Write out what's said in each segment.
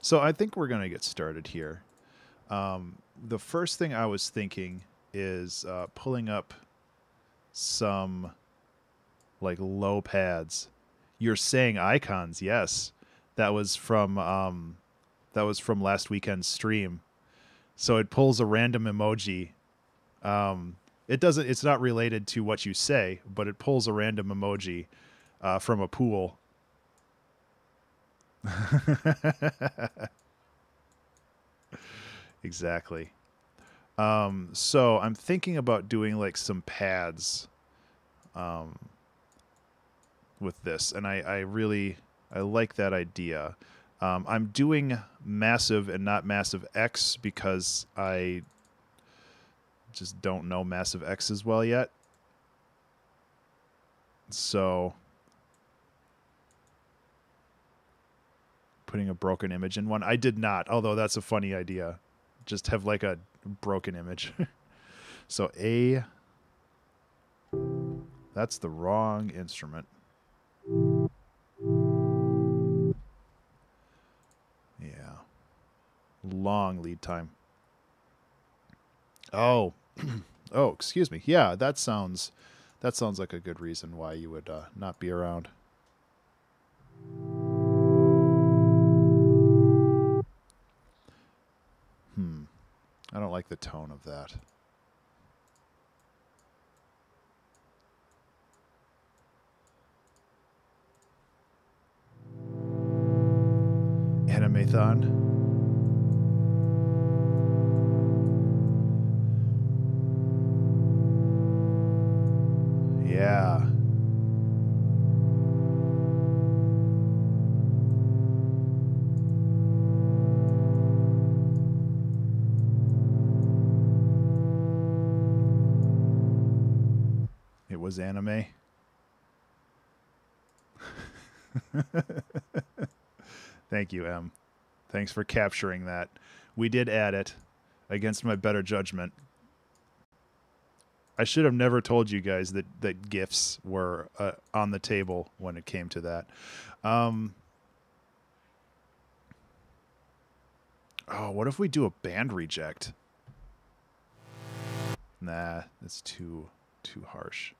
So I think we're going to get started here. The first thing I was thinking is pulling up some like low pads. You're saying icons, yes. That was from last weekend's stream. So it pulls a random emoji. It's not related to what you say, but it pulls a random emoji from a pool. Exactly. So I'm thinking about doing like some pads with this, and I like that idea. I'm doing massive and not massive X because I just don't know massive X as well yet. So putting a broken image in one. I did not, although that's a funny idea. Just have like a broken image. So that's the wrong instrument. Yeah. Long lead time. Oh. Oh, excuse me. Yeah, that sounds like a good reason why you would not be around. I don't like the tone of that. Animathon. Yeah. It was anime. Thank you, Em. Thanks for capturing that. We did add it against my better judgment. I should have never told you guys that GIFs were on the table when it came to that. Oh, what if we do a band reject? Nah, that's too harsh.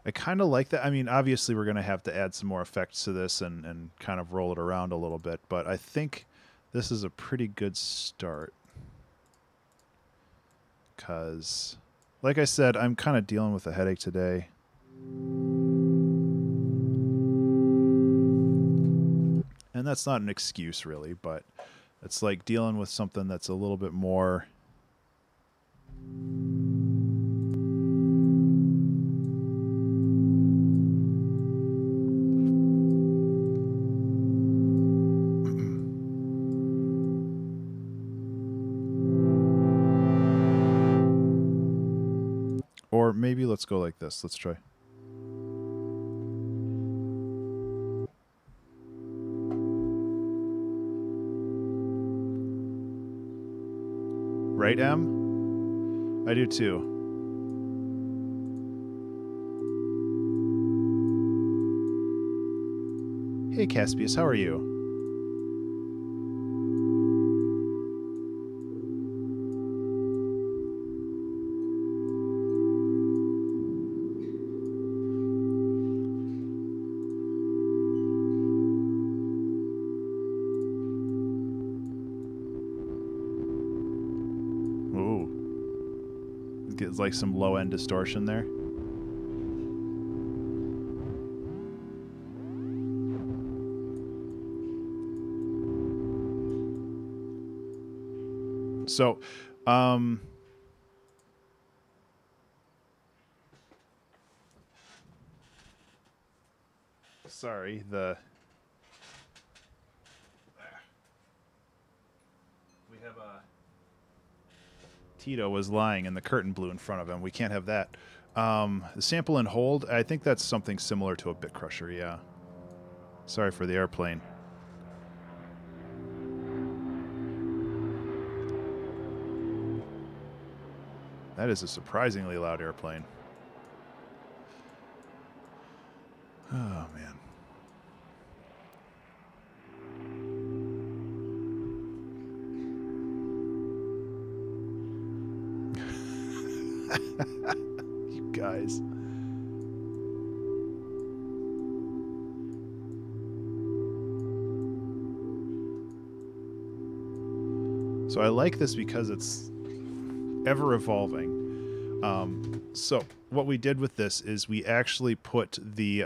I kind of like that. I mean, obviously, we're going to have to add some more effects to this and kind of roll it around a little bit, but I think this is a pretty good start. Because, like I said, I'm kind of dealing with a headache today. And that's not an excuse, really, but it's like dealing with something that's a little bit more... Or maybe let's go like this. Let's try. Right, Em? I do too. Hey, Caspius, how are you? Gets like some low end distortion there. So, sorry, we have a Tito was lying and the curtain blew in front of him. We can't have that. The sample and hold, I think that's something similar to a bit crusher, yeah. Sorry for the airplane. That is a surprisingly loud airplane. Oh, man. You guys. So I like this because it's ever evolving. So what we did with this is we actually put the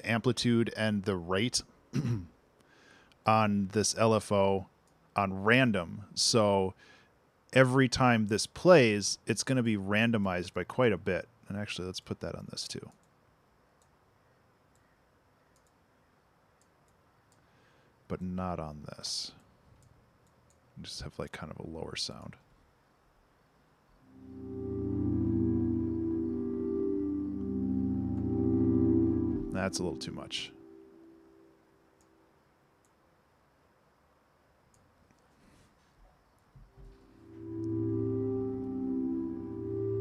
amplitude and the rate on this LFO on random. So every time this plays, it's going to be randomized by quite a bit. And actually, let's put that on this too. But not on this. Just have like kind of a lower sound. That's a little too much.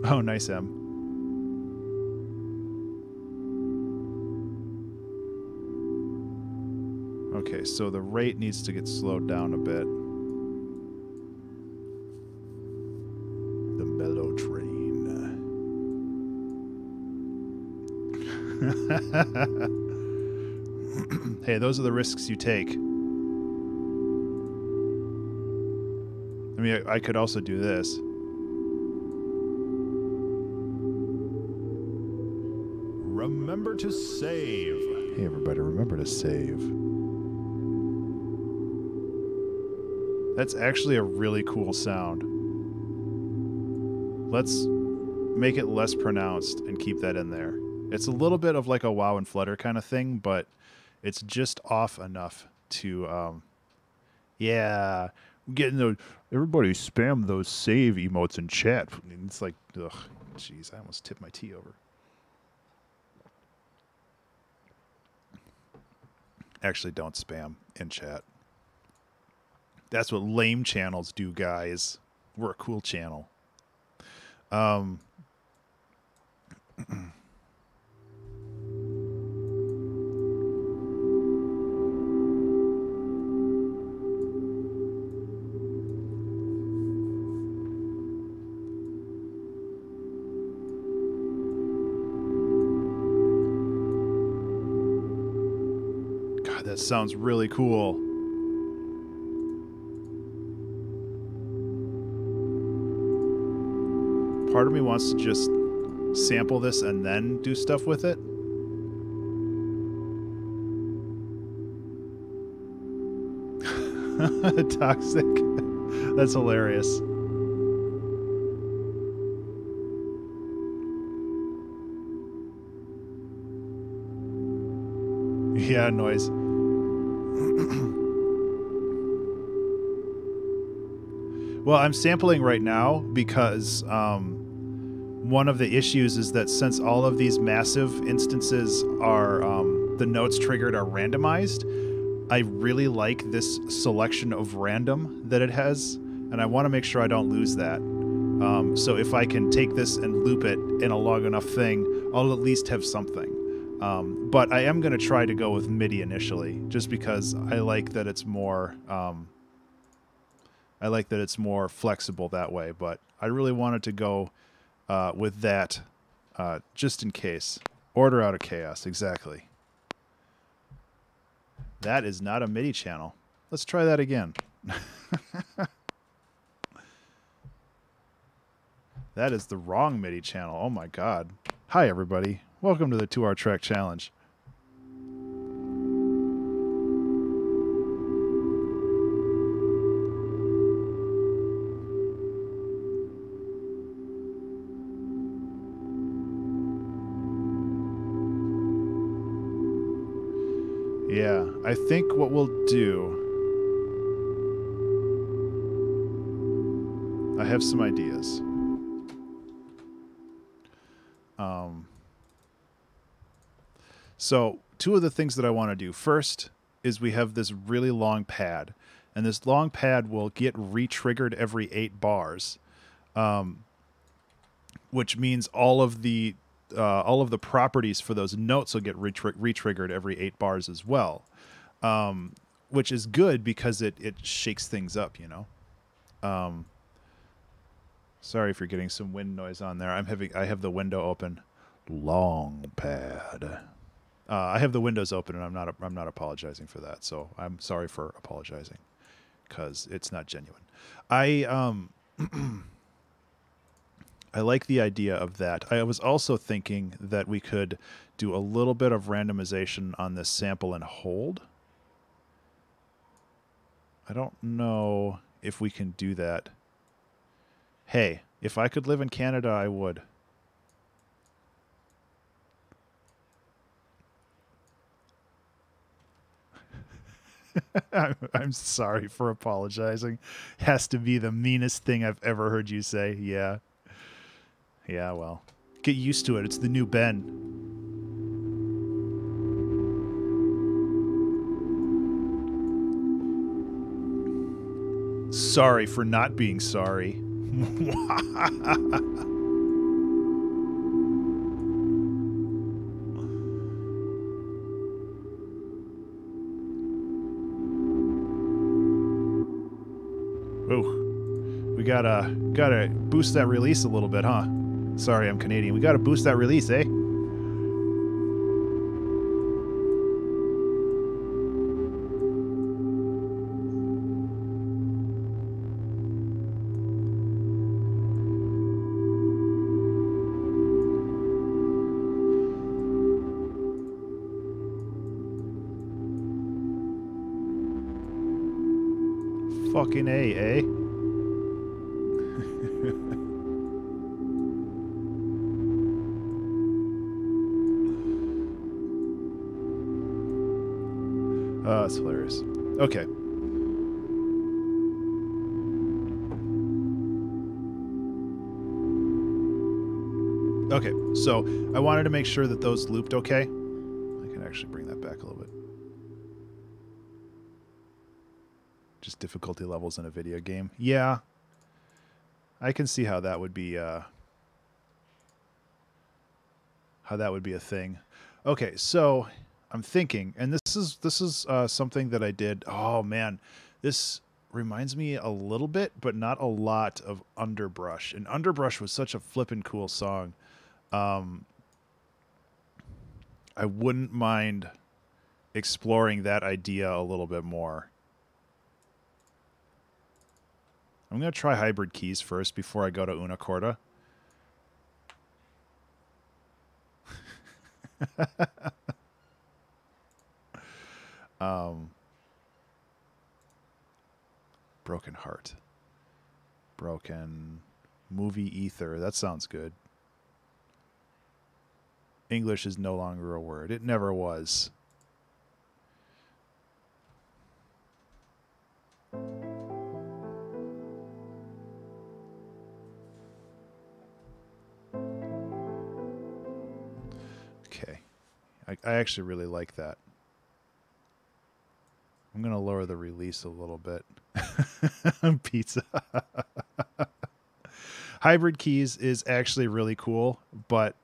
Oh, nice, M. Okay, so the rate needs to get slowed down a bit. The mellow train. Hey, those are the risks you take. I mean, I could also do this. Remember to save. Hey, everybody, remember to save. That's actually a really cool sound. Let's make it less pronounced and keep that in there. It's a little bit of like a wow and flutter kind of thing, but it's just off enough to, yeah, getting those. Everybody spam those save emotes in chat. It's like, ugh, jeez, I almost tipped my tea over. Actually, don't spam in chat. That's what lame channels do, guys. We're a cool channel. God, that sounds really cool. Part of me wants to just sample this and then do stuff with it. Toxic. That's hilarious. Yeah, noise. Well, I'm sampling right now because one of the issues is that since all of these massive instances are the notes triggered are randomized, I really like this selection of random that it has, and I want to make sure I don't lose that. So if I can take this and loop it in a long enough thing, I'll at least have something. But I am going to try to go with MIDI initially, just because I like that it's more flexible that way. But I really wanted to go with that just in case. Order out of chaos, exactly. That is not a MIDI channel. Let's try that again. That is the wrong MIDI channel. Oh my god. Hi everybody. Welcome to the 2-hour track challenge. Yeah, I think what we'll do... I have some ideas. So, two of the things that I want to do. First is we have this really long pad. And this long pad will get re-triggered every 8 bars. which means all of the properties for those notes will get re-triggered every 8 bars as well, which is good because it shakes things up, you know. Sorry for getting some wind noise on there. I have the window open. Long pad. I have the windows open, and I'm not apologizing for that. So I'm sorry for apologizing, because it's not genuine. I like the idea of that. I was also thinking that we could do a little bit of randomization on this sample and hold. I don't know if we can do that. Hey, if I could live in Canada, I would. I'm sorry for apologizing. Has to be the meanest thing I've ever heard you say. Yeah. Yeah, well. Get used to it. It's the new Ben. Sorry for not being sorry. Ooh. We gotta boost that release a little bit, huh? Sorry, I'm Canadian. We gotta boost that release, eh? Fucking A, eh? Oh, that's hilarious. Okay. Okay, so I wanted to make sure that those looped okay. I can actually bring that back a little bit. Just difficulty levels in a video game. Yeah. I can see how that would be a thing. Okay, so I'm thinking, and this is something that I did. Oh man, this reminds me a little bit, but not a lot, of Underbrush. And Underbrush was such a flippin' cool song. I wouldn't mind exploring that idea a little bit more. I'm going to try hybrid keys first before I go to una corda. Broken Heart. Broken Movie Ether. That sounds good. English is no longer a word. It never was. Okay. I actually really like that. I'm going to lower the release a little bit. Pizza. Hybrid keys is actually really cool, but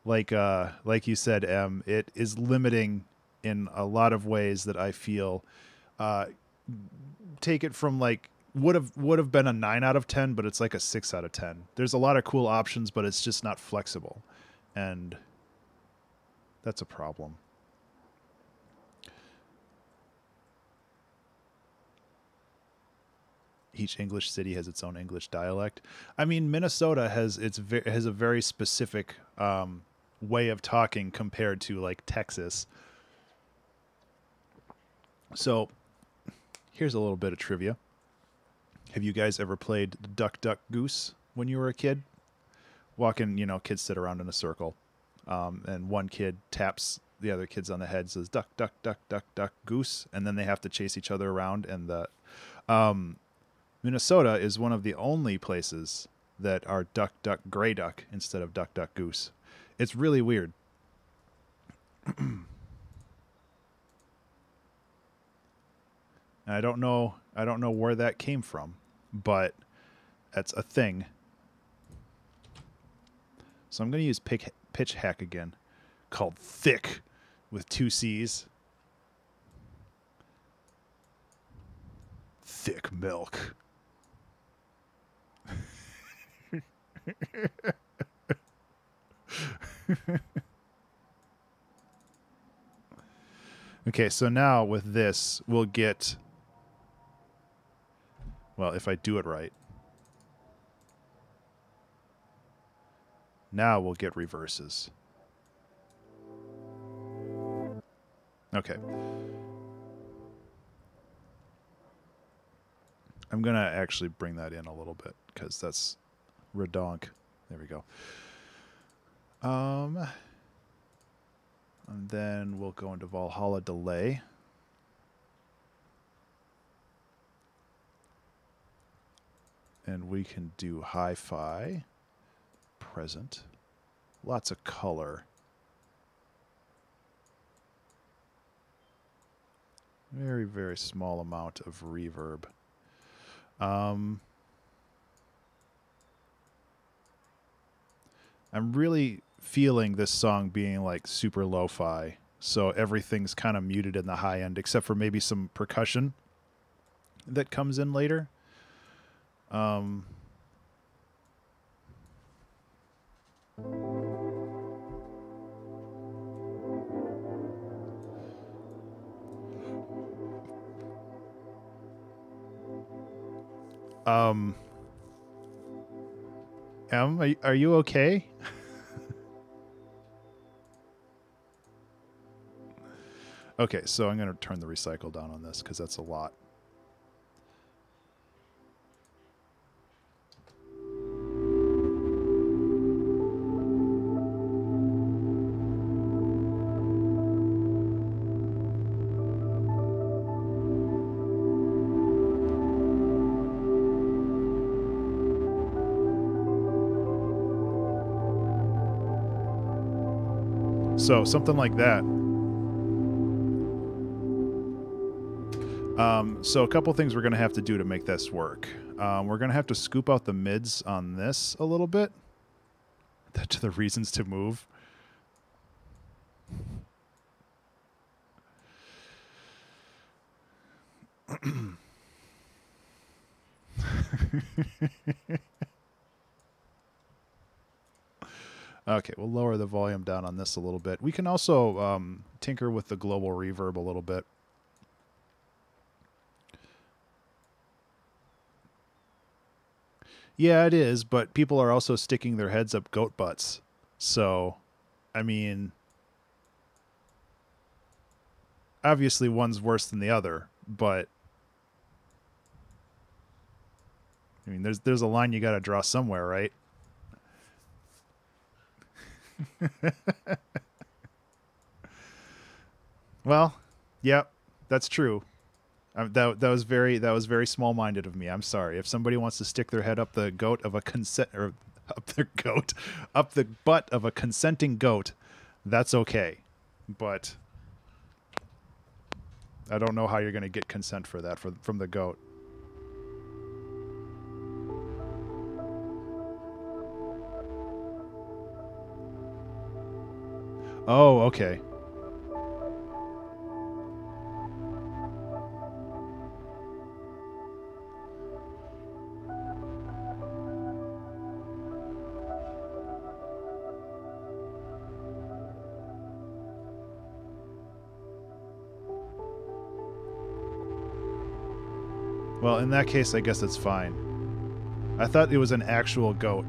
like you said, Em, it is limiting in a lot of ways that I feel take it from like would have been a 9 out of 10, but it's like a 6 out of 10. There's a lot of cool options, but it's just not flexible. And that's a problem. Each English city has its own English dialect. I mean, Minnesota has a very specific way of talking compared to like Texas. So here's a little bit of trivia. Have you guys ever played Duck, Duck, Goose when you were a kid? Kids sit around in a circle, and one kid taps the other kids on the head, says duck, duck, duck, duck, duck, goose, and then they have to chase each other around. And Minnesota is one of the only places that are duck, duck, gray duck instead of duck, duck, goose. It's really weird. I don't know where that came from, but that's a thing So I'm going to use pitch hack again, called thick with 2 C's. Thick milk. Okay, so now with this, we'll get, well, if I do it right, now we'll get reverses. Okay. I'm going to actually bring that in a little bit because that's redonk. There we go. And then we'll go into Valhalla delay. And we can do hi-fi, present, lots of color. Very, very small amount of reverb. I'm really feeling this song being like super lo-fi, so everything's kind of muted in the high end except for maybe some percussion that comes in later. Em, are you okay? Okay, so I'm going to turn the recycle down on this because that's a lot. So something like that. So a couple things we're going to have to do to make this work. We're going to have to scoop out the mids on this a little bit. That's the reasons to move. Okay, we'll lower the volume down on this a little bit. We can also tinker with the global reverb a little bit. Yeah, it is, but people are also sticking their heads up goat butts. So, I mean, obviously one's worse than the other, but I mean, there's a line you got to draw somewhere, right? Well, yep, that's true. That was very small-minded of me. I'm sorry. If somebody wants to stick their head up the goat of a up the butt of a consenting goat, that's okay. But I don't know how you're going to get consent for that from the goat. Oh, okay. Well, in that case, I guess it's fine. I thought it was an actual goat.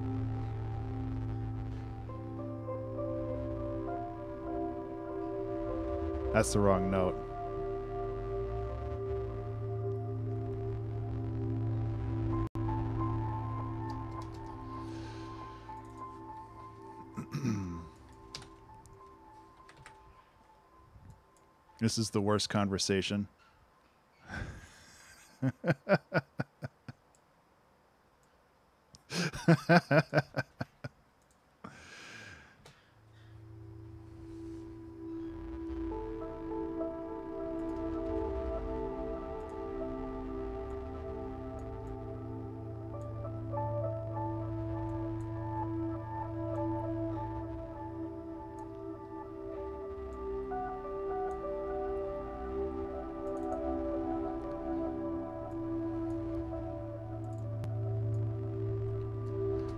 That's the wrong note. This is the worst conversation.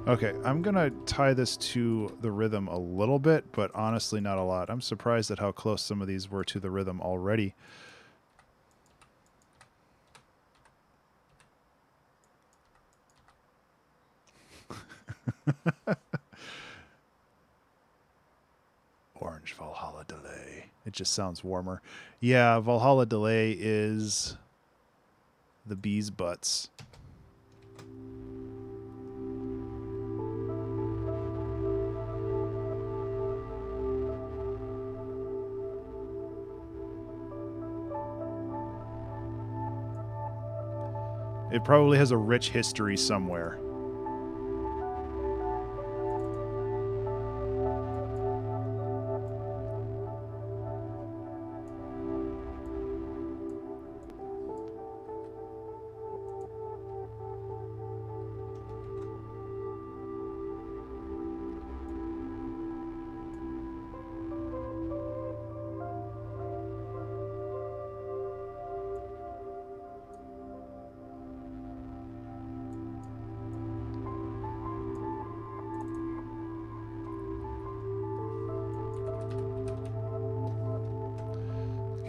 Okay, I'm going to tie this to the rhythm a little bit, but honestly not a lot. I'm surprised at how close some of these were to the rhythm already. Orange Valhalla delay. It just sounds warmer. Yeah, Valhalla delay is the bee's butts. It probably has a rich history somewhere.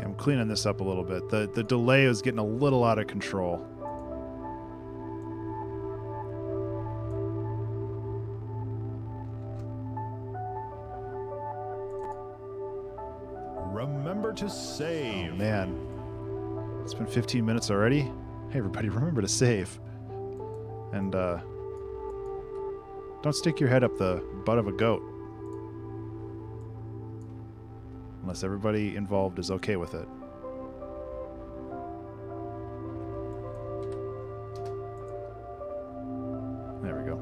I'm cleaning this up a little bit. The delay is getting a little out of control. Remember to save. Oh, man. It's been 15 minutes already. Hey, everybody, remember to save. And, don't stick your head up the butt of a goat. Unless everybody involved is okay with it. There we go.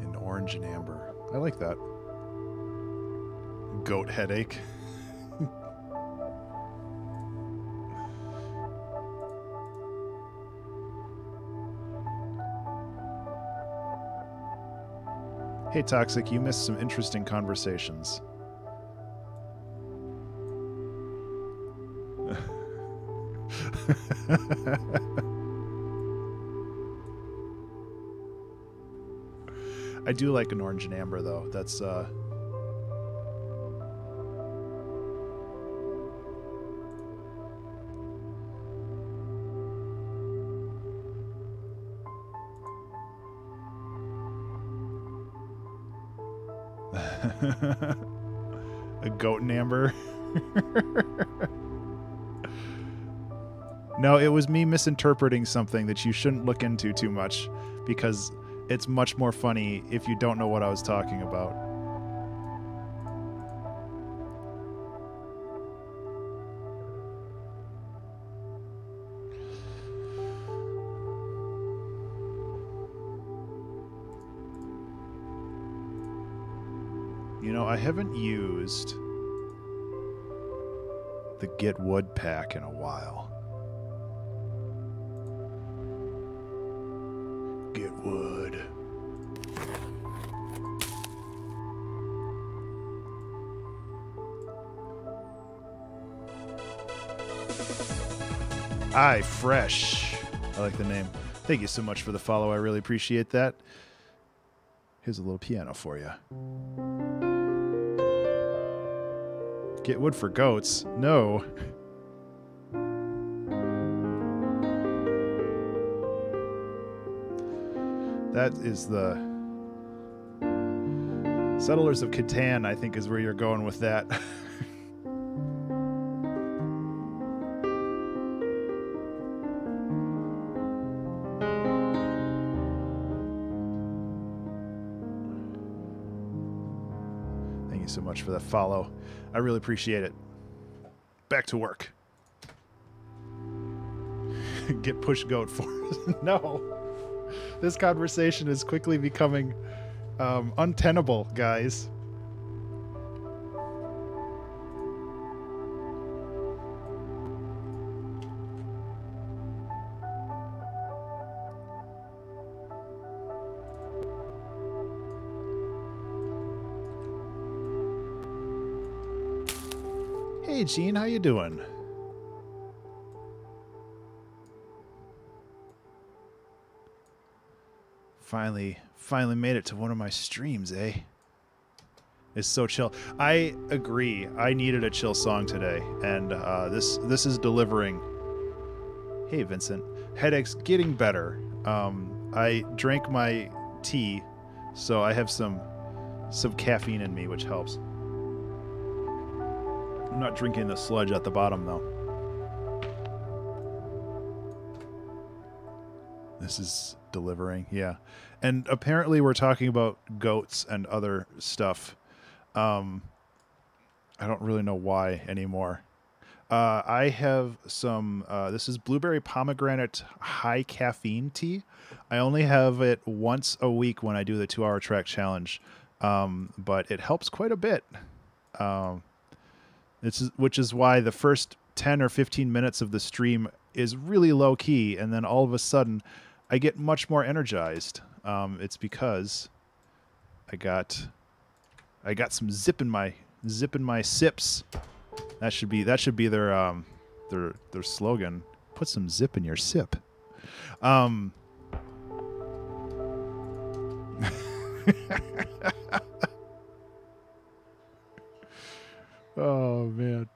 In orange and amber. I like that. Goat headache. Hey, Toxic, you missed some interesting conversations. I do like an orange and amber, though. That's, a goat and amber. No, it was me misinterpreting something that you shouldn't look into too much, because it's much more funny if you don't know what I was talking about. You know, I haven't used the Get Wood pack in a while. Get wood. Aye, fresh. I like the name. Thank you so much for the follow. I really appreciate that. Here's a little piano for you. Get wood for goats? No. That is the Settlers of Catan, I think, is where you're going with that. Thank you so much for that follow. I really appreciate it. Back to work. Get push goat for No. This conversation is quickly becoming untenable, guys. Hey, Gene, how you doing? Finally made it to one of my streams, eh? It's so chill. I agree. I needed a chill song today, and this is delivering. Hey, Vincent. Headache's getting better. I drank my tea, so I have some caffeine in me, which helps. I'm not drinking the sludge at the bottom, though. This is delivering, yeah. And apparently we're talking about goats and other stuff. I don't really know why anymore. I have some, this is blueberry pomegranate high caffeine tea. I only have it once a week when I do the 2-hour track challenge, but it helps quite a bit. Which is why the first 10 or 15 minutes of the stream is really low key, and then all of a sudden I get much more energized. It's because I got some zip in my sips. That should be their slogan. Put some zip in your sip. Oh man.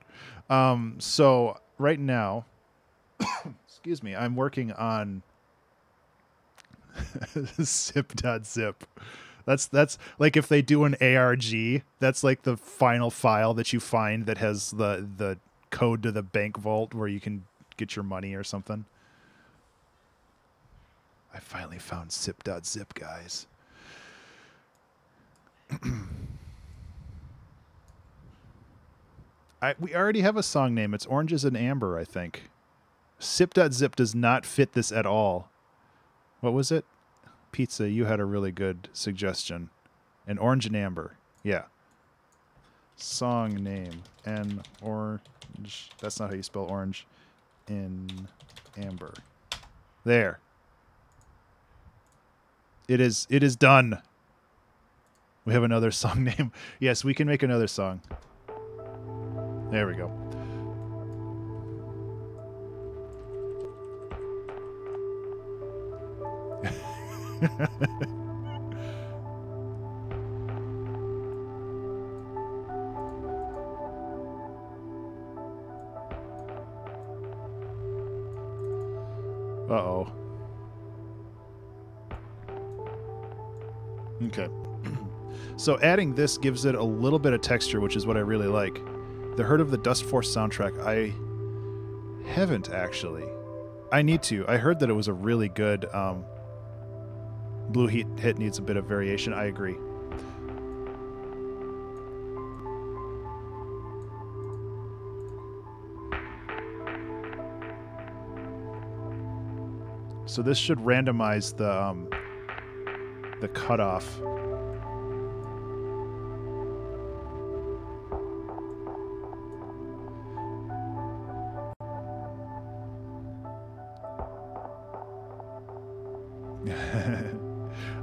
So right now, excuse me, I'm working on zip.zip. That's like if they do an ARG, that's like the final file that you find that has the code to the bank vault where you can get your money or something. I finally found zip.zip, guys. We already have a song name. It's Oranges and Amber, I think. Sip.zip does not fit this at all. What was it? Pizza, you had a really good suggestion. An Orange and Amber. Yeah. Song name. An orange. That's not how you spell orange. In amber. There. It is done. We have another song name. Yes, we can make another song. There we go. Uh-oh. Okay. So adding this gives it a little bit of texture, which is what I really like. The Herd of the Dust Force soundtrack, I haven't actually. I need to. I heard that it was a really good Blue Hit needs a bit of variation. I agree. So this should randomize the cutoff.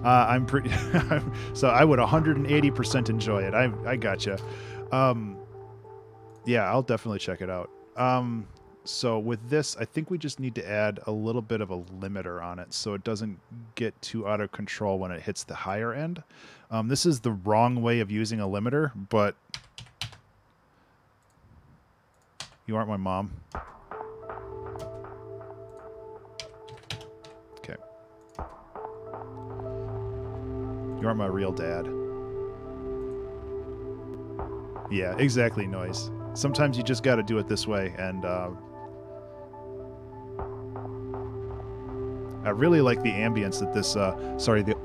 I'm pretty. So I would 180% enjoy it. I gotcha. Yeah, I'll definitely check it out. So with this, I think we just need to add a little bit of a limiter on it so it doesn't get too out of control when it hits the higher end. This is the wrong way of using a limiter, but you aren't my mom. Okay. You aren't my real dad. Yeah, exactly, noise. Sometimes you just got to do it this way, and I really like the ambience that this, the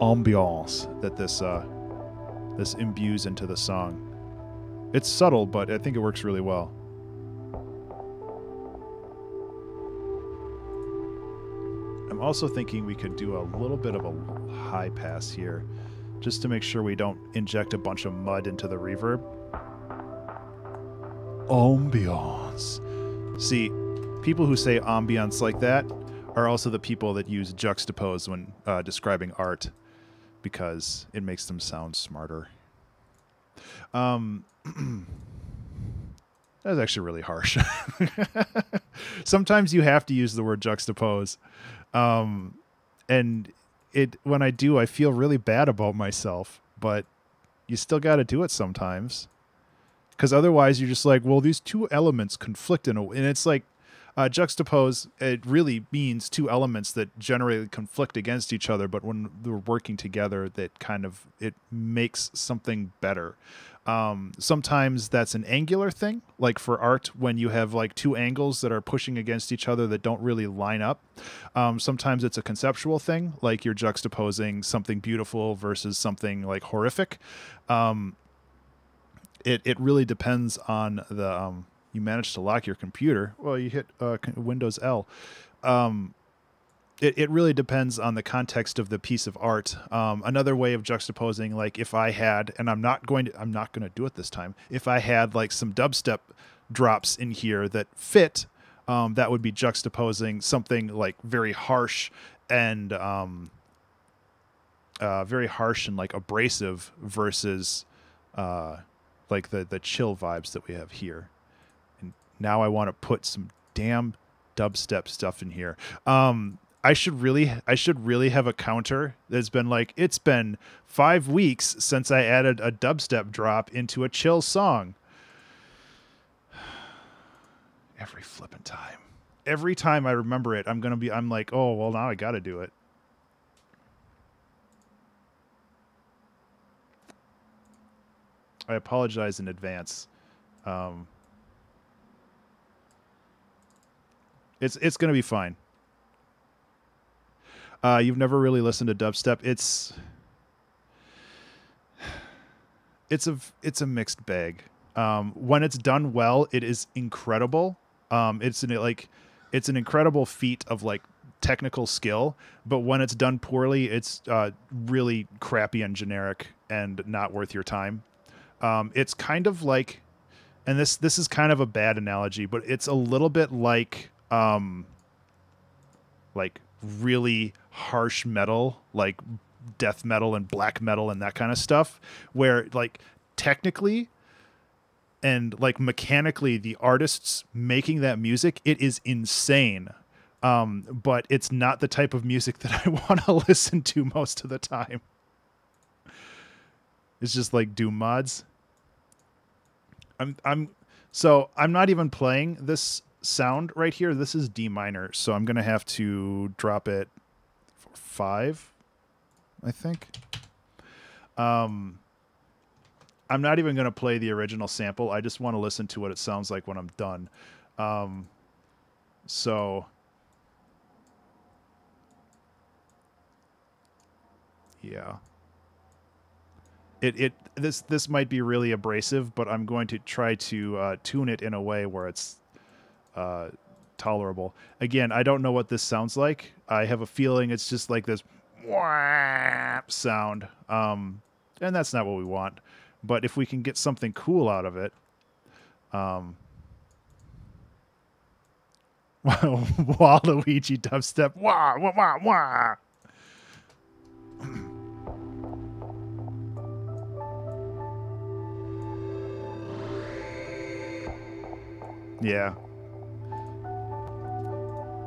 ambiance that this imbues into the song. It's subtle, but I think it works really well. I'm also thinking we could do a little bit of a high pass here, just to make sure we don't inject a bunch of mud into the reverb. Ambiance. See, people who say ambiance like that are also the people that use juxtapose when describing art, because it makes them sound smarter. That's actually really harsh. Sometimes you have to use the word juxtapose. And when I do, I feel really bad about myself, but you still got to do it sometimes. Because otherwise you're just like, well, these two elements conflict and it's like juxtapose. It really means two elements that generally conflict against each other, but when they're working together, it makes something better. Sometimes that's an angular thing, like for art, when you have like two angles that are pushing against each other that don't really line up. Sometimes it's a conceptual thing, like you're juxtaposing something beautiful versus something like horrific. It really depends on the you managed to lock your computer. Well, you hit Windows L. It really depends on the context of the piece of art. Another way of juxtaposing, like if I had, and I'm not going to do it this time. If I had like some dubstep drops in here that fit, that would be juxtaposing something like very harsh and like abrasive versus like the chill vibes that we have here. And now I want to put some damn dubstep stuff in here. I should really have a counter that's been like, it's been 5 weeks since I added a dubstep drop into a chill song. Every flipping time. Every time I remember it, I'm like, oh, well, now I got to do it. I apologize in advance. It's going to be fine. You've never really listened to dubstep. It's a mixed bag. When it's done well, it is incredible. It's an incredible feat of like technical skill, but when it's done poorly, it's really crappy and generic and not worth your time. It's kind of like, and this is kind of a bad analogy, but it's a little bit like really harsh metal, like death metal and black metal and that kind of stuff, where like technically and like mechanically the artists making that music, it is insane. But it's not the type of music that I want to listen to most of the time. It's just like doom mods. I'm not even playing this sound right here. This is D minor, so I'm gonna have to drop it for 5, I think. I'm not even gonna play the original sample. I just want to listen to what it sounds like when I'm done. So yeah. This might be really abrasive, but I'm going to try to tune it in a way where it's tolerable. Again, I don't know what this sounds like. I have a feeling it's just like this sound, and that's not what we want. But if we can get something cool out of it, Waluigi dubstep, wah wah wah wah. Yeah.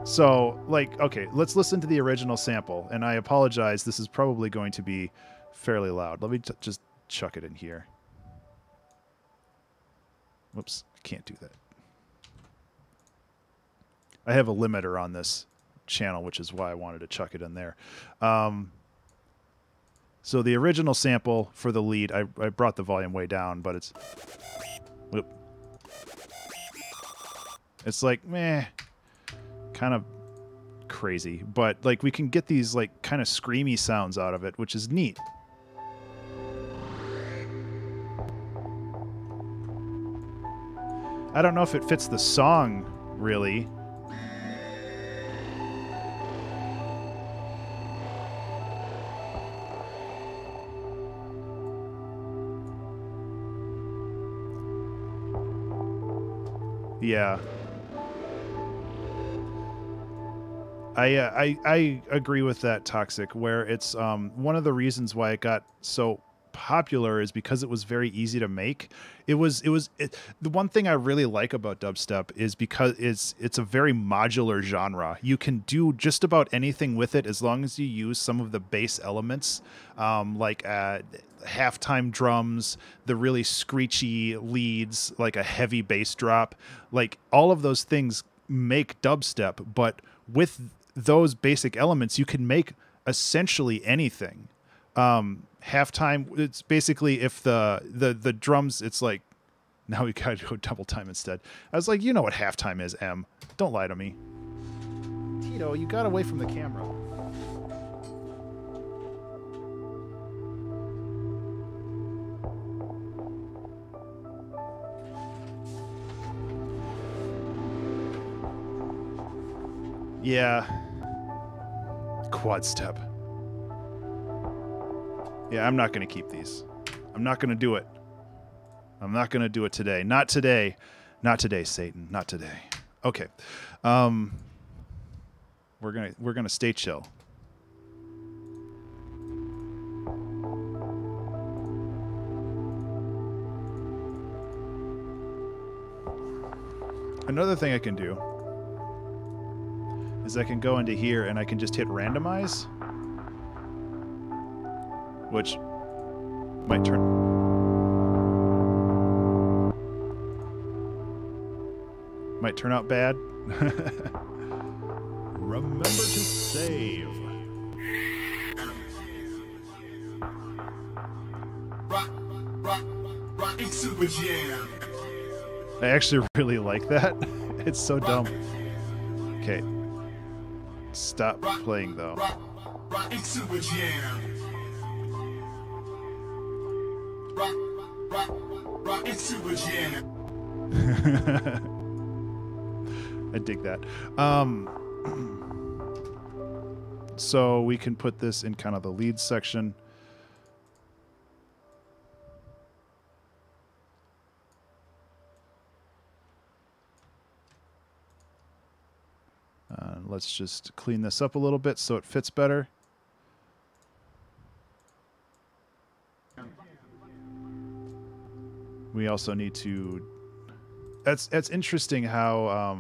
So, like, okay, let's listen to the original sample. And I apologize, this is probably going to be fairly loud. Let me just chuck it in here. Whoops, I can't do that. I have a limiter on this channel, which is why I wanted to chuck it in there. So the original sample for the lead, I brought the volume way down, but it's... Whoop. It's like, meh, kind of crazy. But, like, we can get these, like, kind of screamy sounds out of it, which is neat. I don't know if it fits the song, really. Yeah. I agree with that, Toxic, where it's one of the reasons why it got so popular is because it was very easy to make. The one thing I really like about dubstep is because it's a very modular genre. You can do just about anything with it as long as you use some of the bass elements, like halftime drums, the really screechy leads, like a heavy bass drop, like all of those things make dubstep. But with those basic elements, you can make essentially anything. Halftime, it's basically if the drums, it's like, now we gotta go double time instead. I was like, you know what halftime is, M. Don't lie to me. Tito, you got away from the camera. Yeah. Quad step. Yeah, I'm not going to keep these. I'm not going to do it. I'm not going to do it today. Not today. Not today, Satan. Not today. Okay. We're going to stay chill. Another thing I can do is I can go into here and I can just hit randomize, which might turn out bad. Remember to save. I actually really like that. It's so dumb. Okay. Stop playing though. I dig that. So we can put this in kind of the lead section. Let's just clean this up a little bit so it fits better. We also need to... That's interesting how...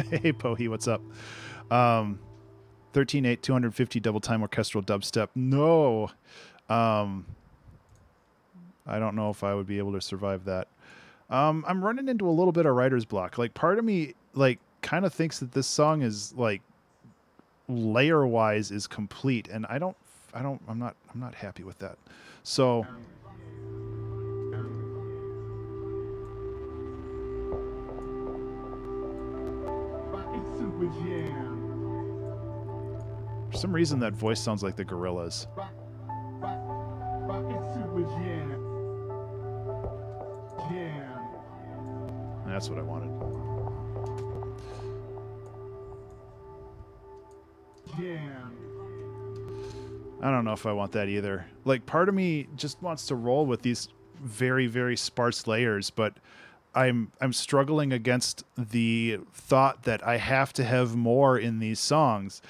Hey, Pohi, what's up? 13.8, 250 double time orchestral dubstep. No. I don't know if I would be able to survive that. I'm running into a little bit of writer's block. Like, part of me, like, kind of thinks that this song is, like, layer-wise is complete, and I'm not happy with that. So... For some reason, that voice sounds like the Gorillaz. That's what I wanted. I don't know if I want that either. Like, part of me just wants to roll with these very, very sparse layers, but I'm struggling against the thought that I have to have more in these songs.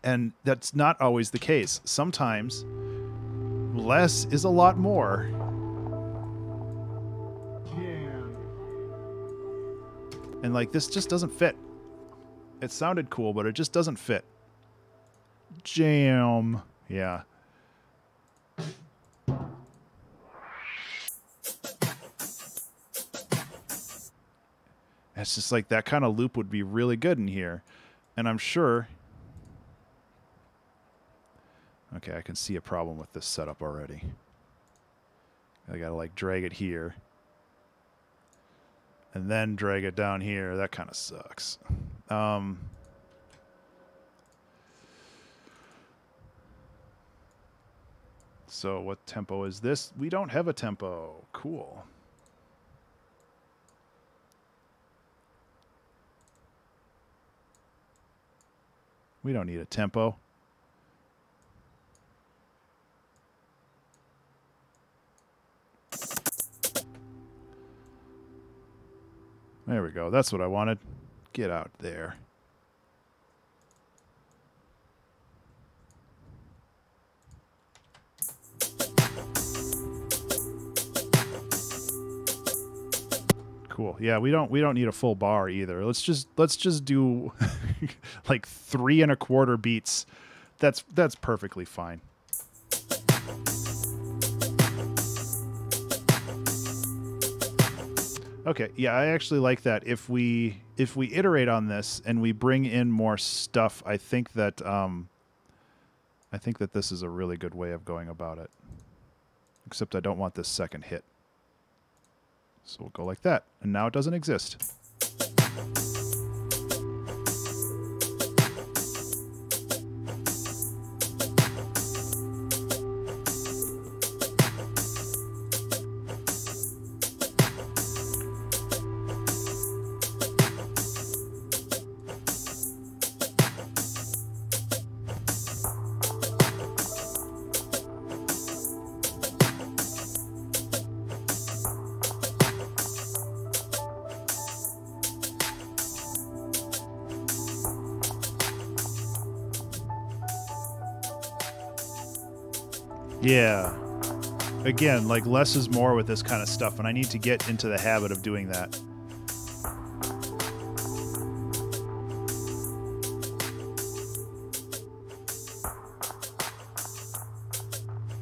And that's not always the case. Sometimes less is a lot more. And like, this just doesn't fit. It sounded cool, but it just doesn't fit. Jam. Yeah. It's just like that kind of loop would be really good in here. And I'm sure... Okay, I can see a problem with this setup already. I gotta like drag it here. And then drag it down here. That kind of sucks. So what tempo is this? We don't have a tempo. Cool. We don't need a tempo. There we go. That's what I wanted. Get out there. Cool. Yeah, we don't need a full bar either. Let's just do like 3 1/4 beats. That's perfectly fine. Okay, yeah, I actually like that. If we iterate on this and we bring in more stuff, I think that this is a really good way of going about it. Except I don't want this second hit. So we'll go like that. And now it doesn't exist. Yeah. Again, like less is more with this kind of stuff, and I need to get into the habit of doing that.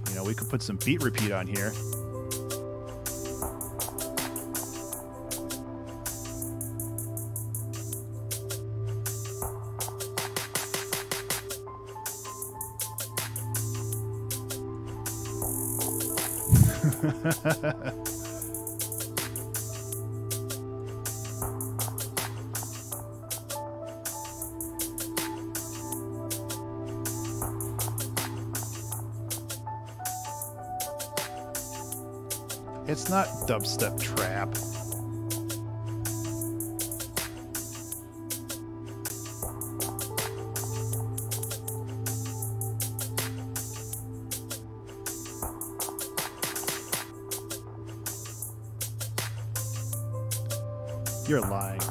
You know, we could put some beat repeat on here. It's not dubstep trap. You're lying.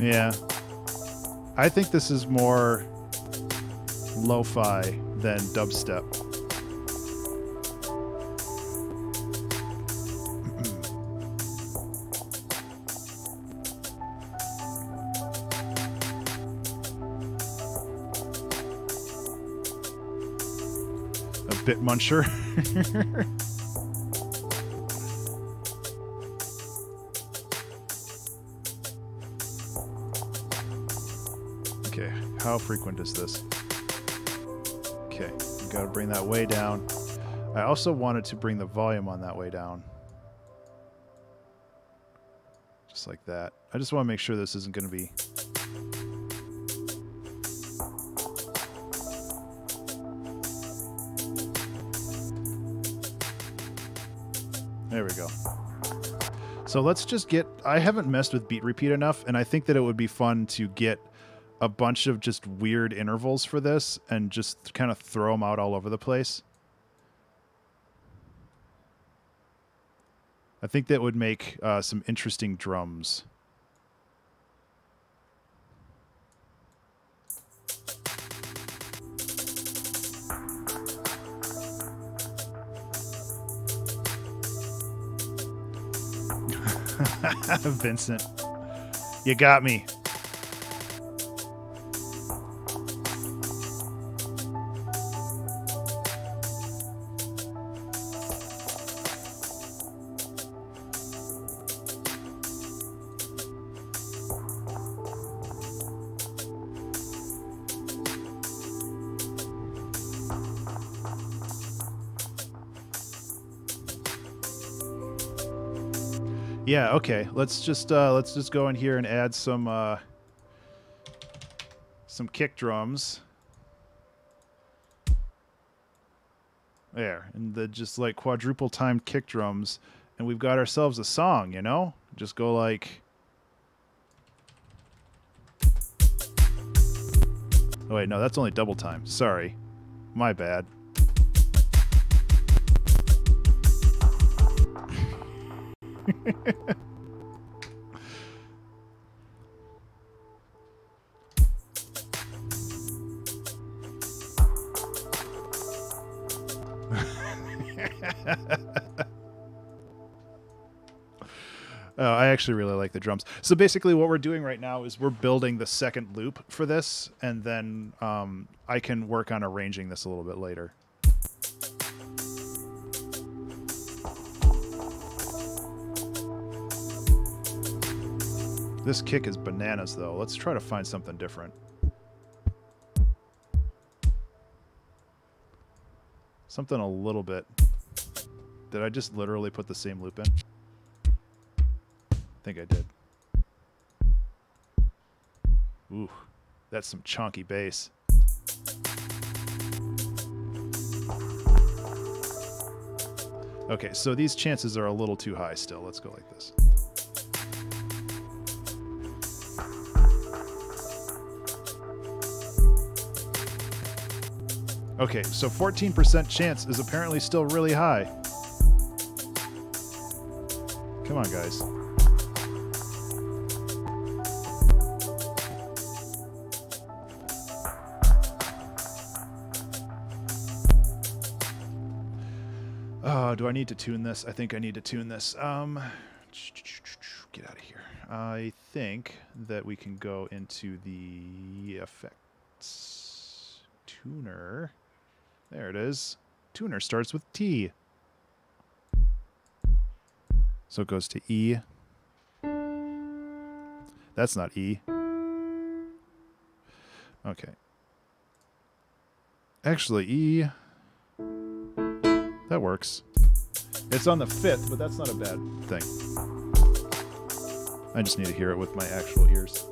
Yeah. I think this is more lo-fi than dubstep. A bit muncher. Okay, how frequent is this? Okay, gotta bring that way down. I also wanted to bring the volume on that way down. Just like that. I just want to make sure this isn't going to be... There we go. So let's just get... I haven't messed with beat repeat enough, and I think that it would be fun to get a bunch of just weird intervals for this and just kind of throw them out all over the place. I think that would make some interesting drums. Vincent, you got me. Yeah, okay. Let's just go in here and add some kick drums. There, and the just like quadruple timed kick drums, and we've got ourselves a song, you know? Just go like Oh, wait, no, that's only double time. Sorry. My bad. Oh, I actually really like the drums. So basically what we're doing right now is we're building the second loop for this, and then I can work on arranging this a little bit later. This kick is bananas, though. Let's try to find something different. Something a little bit... Did I just literally put the same loop in? I think I did. Ooh, that's some chunky bass. Okay, so these chances are a little too high still. Let's go like this. Okay, so 14% chance is apparently still really high. Come on, guys. Do I need to tune this? I think I need to tune this. Get out of here. I think that we can go into the effects tuner. There it is. Tuner starts with T. So it goes to E. That's not E. Okay. Actually, E. That works. It's on the 5th, but that's not a bad thing. I just need to hear it with my actual ears.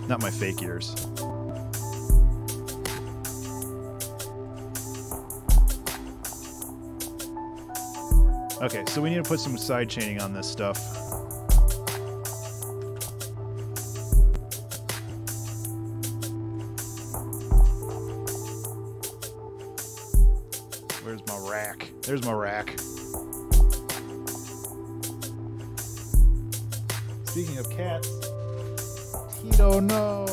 Not my fake ears. Okay, so we need to put some side chaining on this stuff. Where's my rack? There's my rack. Speaking of cats, Tito, no!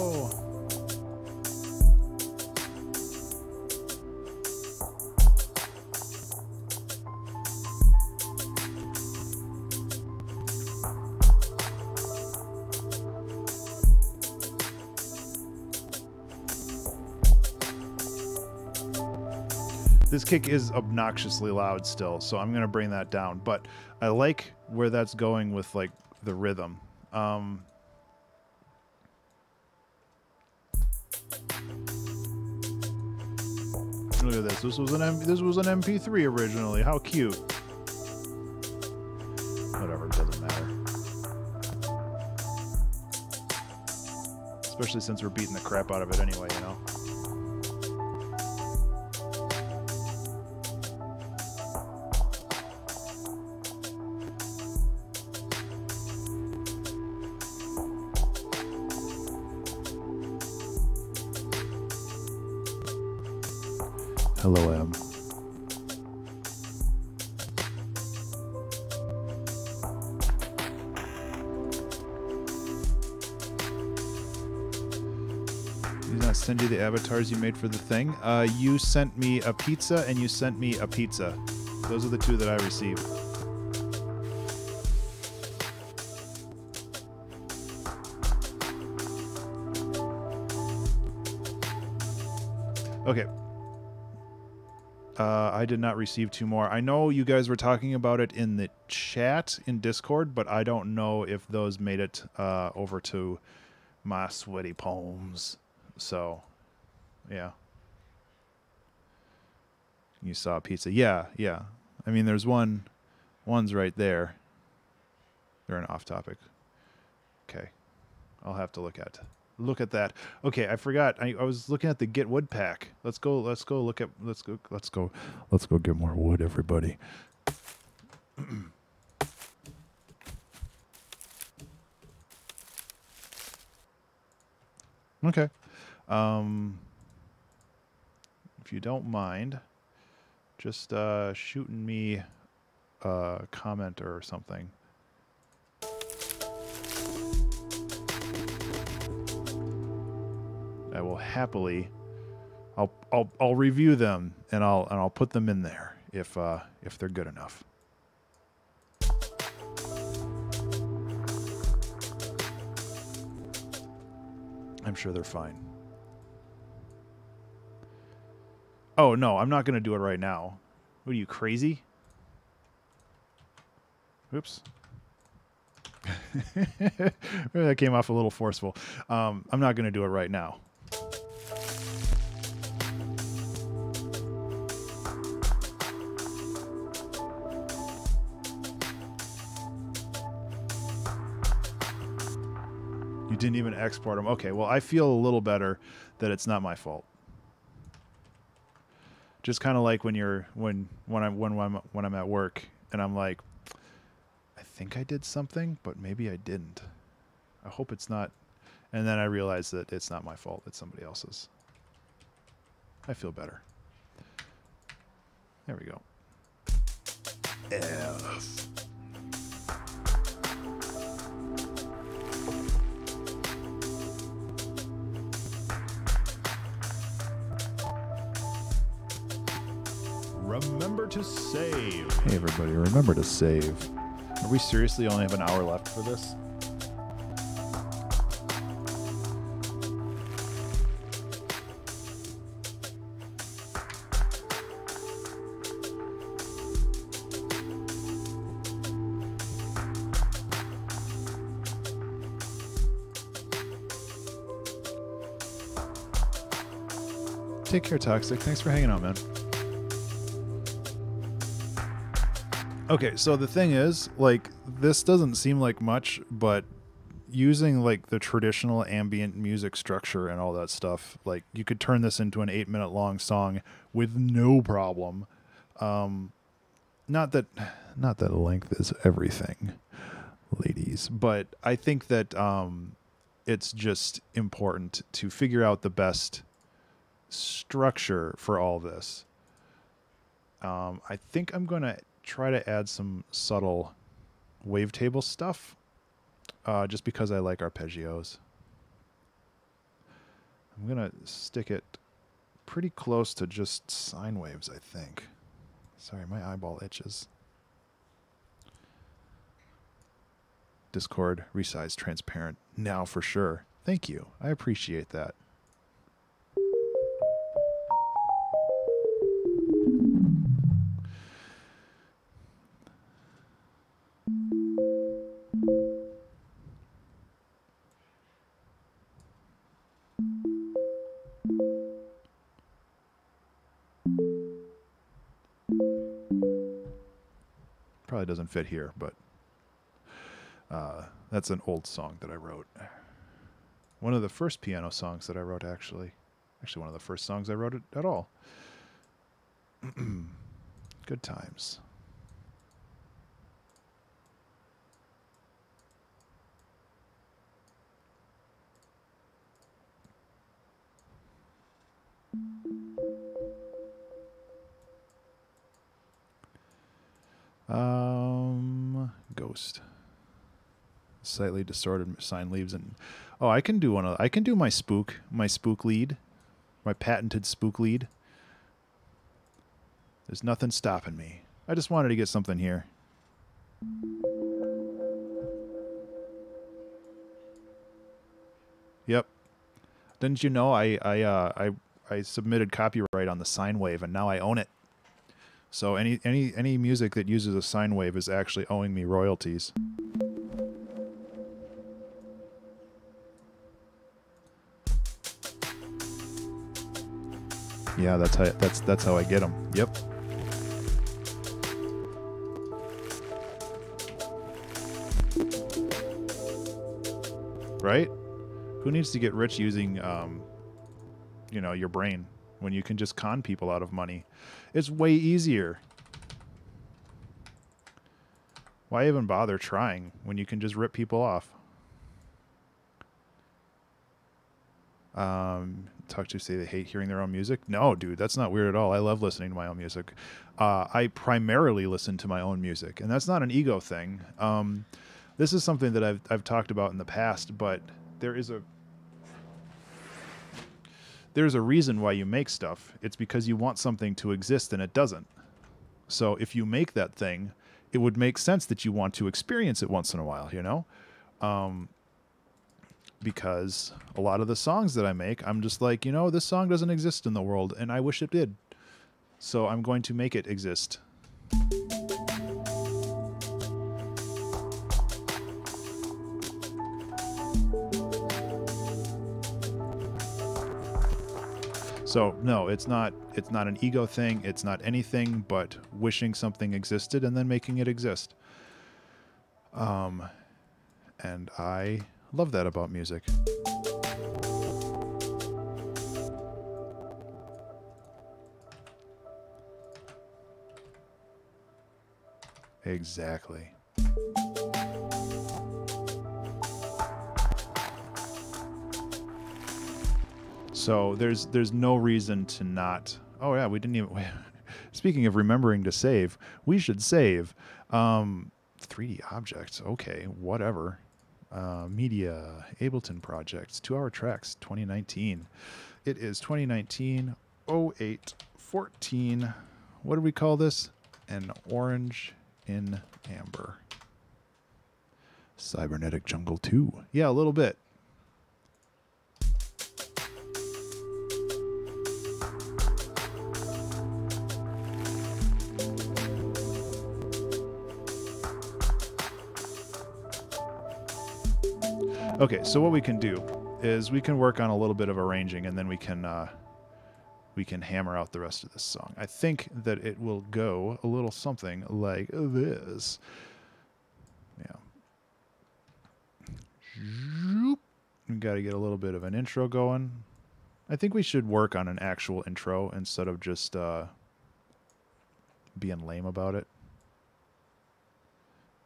This kick is obnoxiously loud still, so I'm going to bring that down. But I like where that's going with, like, the rhythm. Look at this. This was an MP3 originally. How cute. Whatever, it doesn't matter. Especially since we're beating the crap out of it anyway, you know? Hello, Em. Did I send you the avatars you made for the thing? You sent me a pizza and you sent me a pizza. Those are the two that I received. Okay. I did not receive two more. I know you guys were talking about it in the chat in Discord, but I don't know if those made it over to my sweaty palms. So, yeah. You saw pizza. Yeah, yeah. I mean, there's one's right there. They're an off topic. Okay. I'll have to look at that. Okay, I forgot. I was looking at the Get Wood pack. Let's go get more wood, everybody. Okay. If you don't mind, just shooting me a comment or something. I will happily. I'll review them and I'll put them in there if they're good enough. I'm sure they're fine. Oh no, I'm not going to do it right now. What are you, crazy? Oops. That came off a little forceful. I'm not going to do it right now. You didn't even export them. Okay, well, I feel a little better that it's not my fault. Just kind of like when I'm at work and I'm like, I think I did something, but maybe I didn't. I hope it's not. And then I realize that it's not my fault. It's somebody else's. I feel better. There we go. F. Remember to save. Hey everybody, remember to save. Are we seriously only have an hour left for this? Take care, Toxic. Thanks for hanging out, man. Okay, so the thing is, like, this doesn't seem like much, but using, like, the traditional ambient music structure and all that stuff, like, you could turn this into an 8-minute long song with no problem. Not that length is everything, ladies, but I think that it's just important to figure out the best structure for all this. I think I'm going to try to add some subtle wavetable stuff just because I like arpeggios. I'm going to stick it pretty close to just sine waves, I think. Sorry, my eyeball itches. Discord, resize transparent. Now for sure. Thank you. I appreciate that. Probably doesn't fit here, but that's an old song that I wrote. One of the first piano songs that I wrote, actually. Actually, one of the first songs I wrote at all. Good times. Ghost. Slightly distorted sine leaves and I can do I can do my spook lead, my patented spook lead. There's nothing stopping me. I just wanted to get something here. Yep. Didn't you know I submitted copyright on the sine wave and now I own it. So any music that uses a sine wave is actually owing me royalties. Yeah, that's how I get them. Yep. Right? Who needs to get rich using your brain when you can just con people out of money? It's way easier. Why even bother trying when you can just rip people off? Talk to say they hate hearing their own music. No, dude, that's not weird at all. I love listening to my own music. I primarily listen to my own music, and that's not an ego thing. This is something that I've talked about in the past, but there's a reason why you make stuff. It's because you want something to exist and it doesn't. So if you make that thing, it would make sense that you want to experience it once in a while, you know? Because a lot of the songs that I make, I'm just like, you know, this song doesn't exist in the world and I wish it did. So I'm going to make it exist. So no, it's not an ego thing. It's not anything but wishing something existed and then making it exist. And I love that about music. Exactly. So there's no reason to not. Oh yeah, we didn't even. Speaking of remembering to save, we should save. 3D objects. Okay, whatever. Media, Ableton projects, 2-hour tracks, 2019. It is 2019-08-14. What do we call this? An orange in amber. Cybernetic Jungle 2. Yeah, a little bit. Okay, so what we can do is we can work on a little bit of arranging, and then we can hammer out the rest of this song. I think that it will go a little something like this. Yeah. We got to get a little bit of an intro going. I think we should work on an actual intro instead of just being lame about it.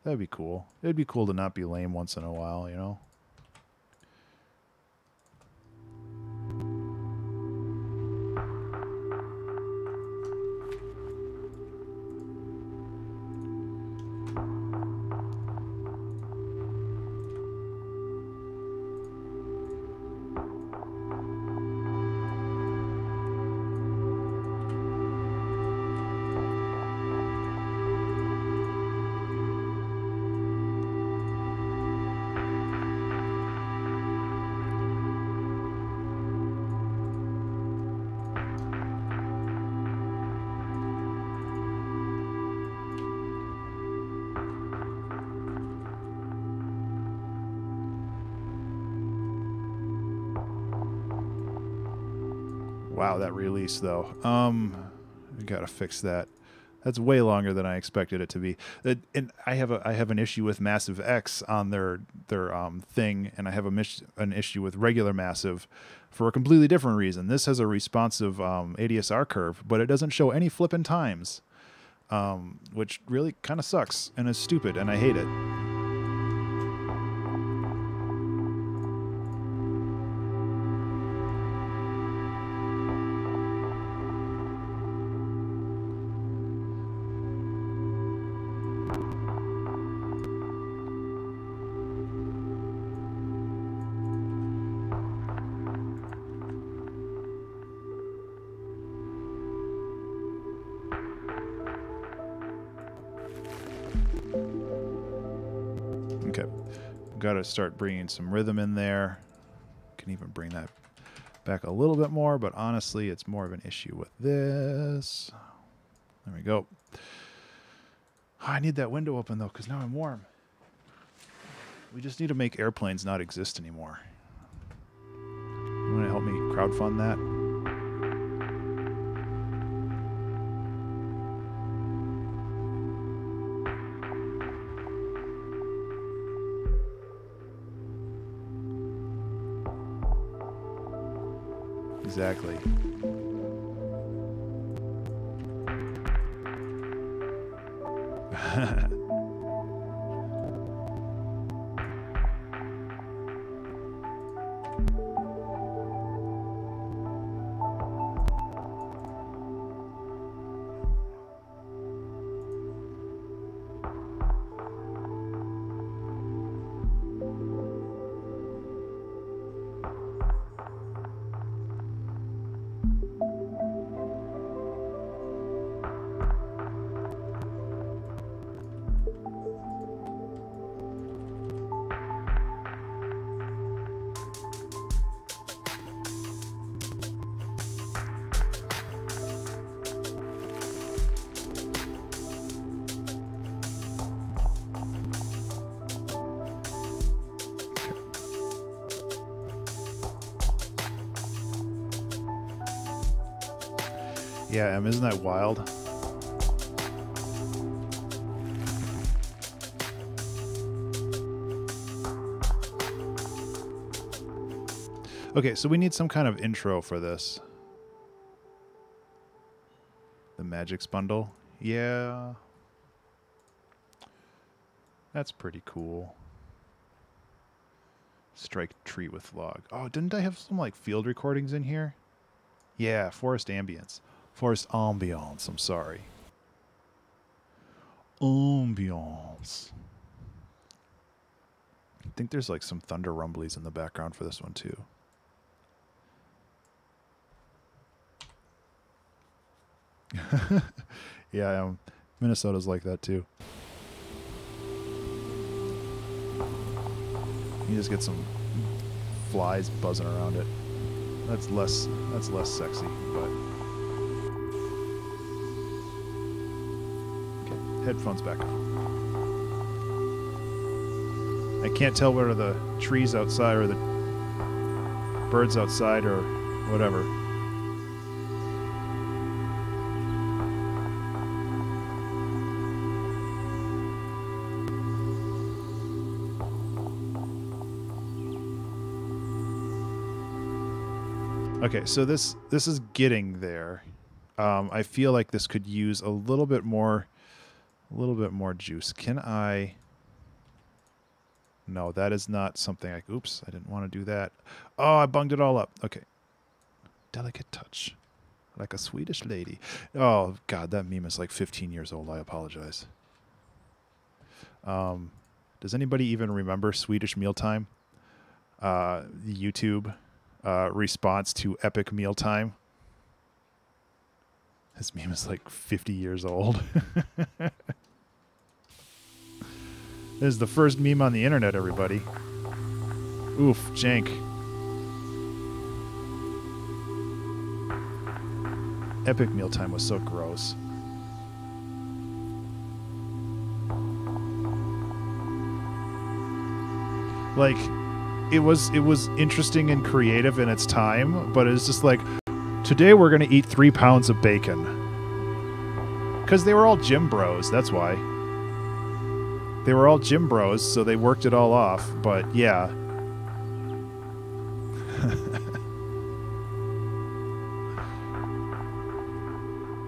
That'd be cool. It'd be cool to not be lame once in a while, you know? Wow, that release though. I gotta fix that. That's way longer than I expected it to be. And I have an issue with Massive X on their thing, and I have an issue with regular Massive for a completely different reason. This has a responsive ADSR curve, but it doesn't show any flipping times, which really kind of sucks and is stupid, and I hate it. Okay, got to start bringing some rhythm in there. Can even bring that back a little bit more, but honestly, it's more of an issue with this. There we go. Oh, I need that window open, though, because now I'm warm. We just need to make airplanes not exist anymore. You want to help me crowdfund that? Exactly. Yeah, isn't that wild? Okay, so we need some kind of intro for this. The Magic's bundle. Yeah. That's pretty cool. Strike tree with log. Oh, didn't I have some like field recordings in here? Yeah, forest ambience. Forest ambiance, I'm sorry. Ambiance. I think there's like some thunder rumblies in the background for this one too. Yeah, Minnesota's like that too. You just get some flies buzzing around it. That's less sexy, but okay. Headphones back on. I can't tell whether the trees outside or the birds outside or whatever. Okay, so this is getting there. I feel like this could use a little bit more juice. Can I? No, that is not something I... Oops, I didn't want to do that. Oh, I bunged it all up. Okay. Delicate touch. Like a Swedish lady. Oh, God, that meme is like 15 years old. I apologize. Does anybody even remember Swedish Mealtime? YouTube response to Epic Mealtime. This meme is like 50 years old. This is the first meme on the internet, everybody. Oof, jank. Epic Mealtime was so gross. Like, it was interesting and creative in its time, but it's just like, today we're gonna eat 3 pounds of bacon. Because they were all gym bros, that's why. They were all gym bros, so they worked it all off, but yeah.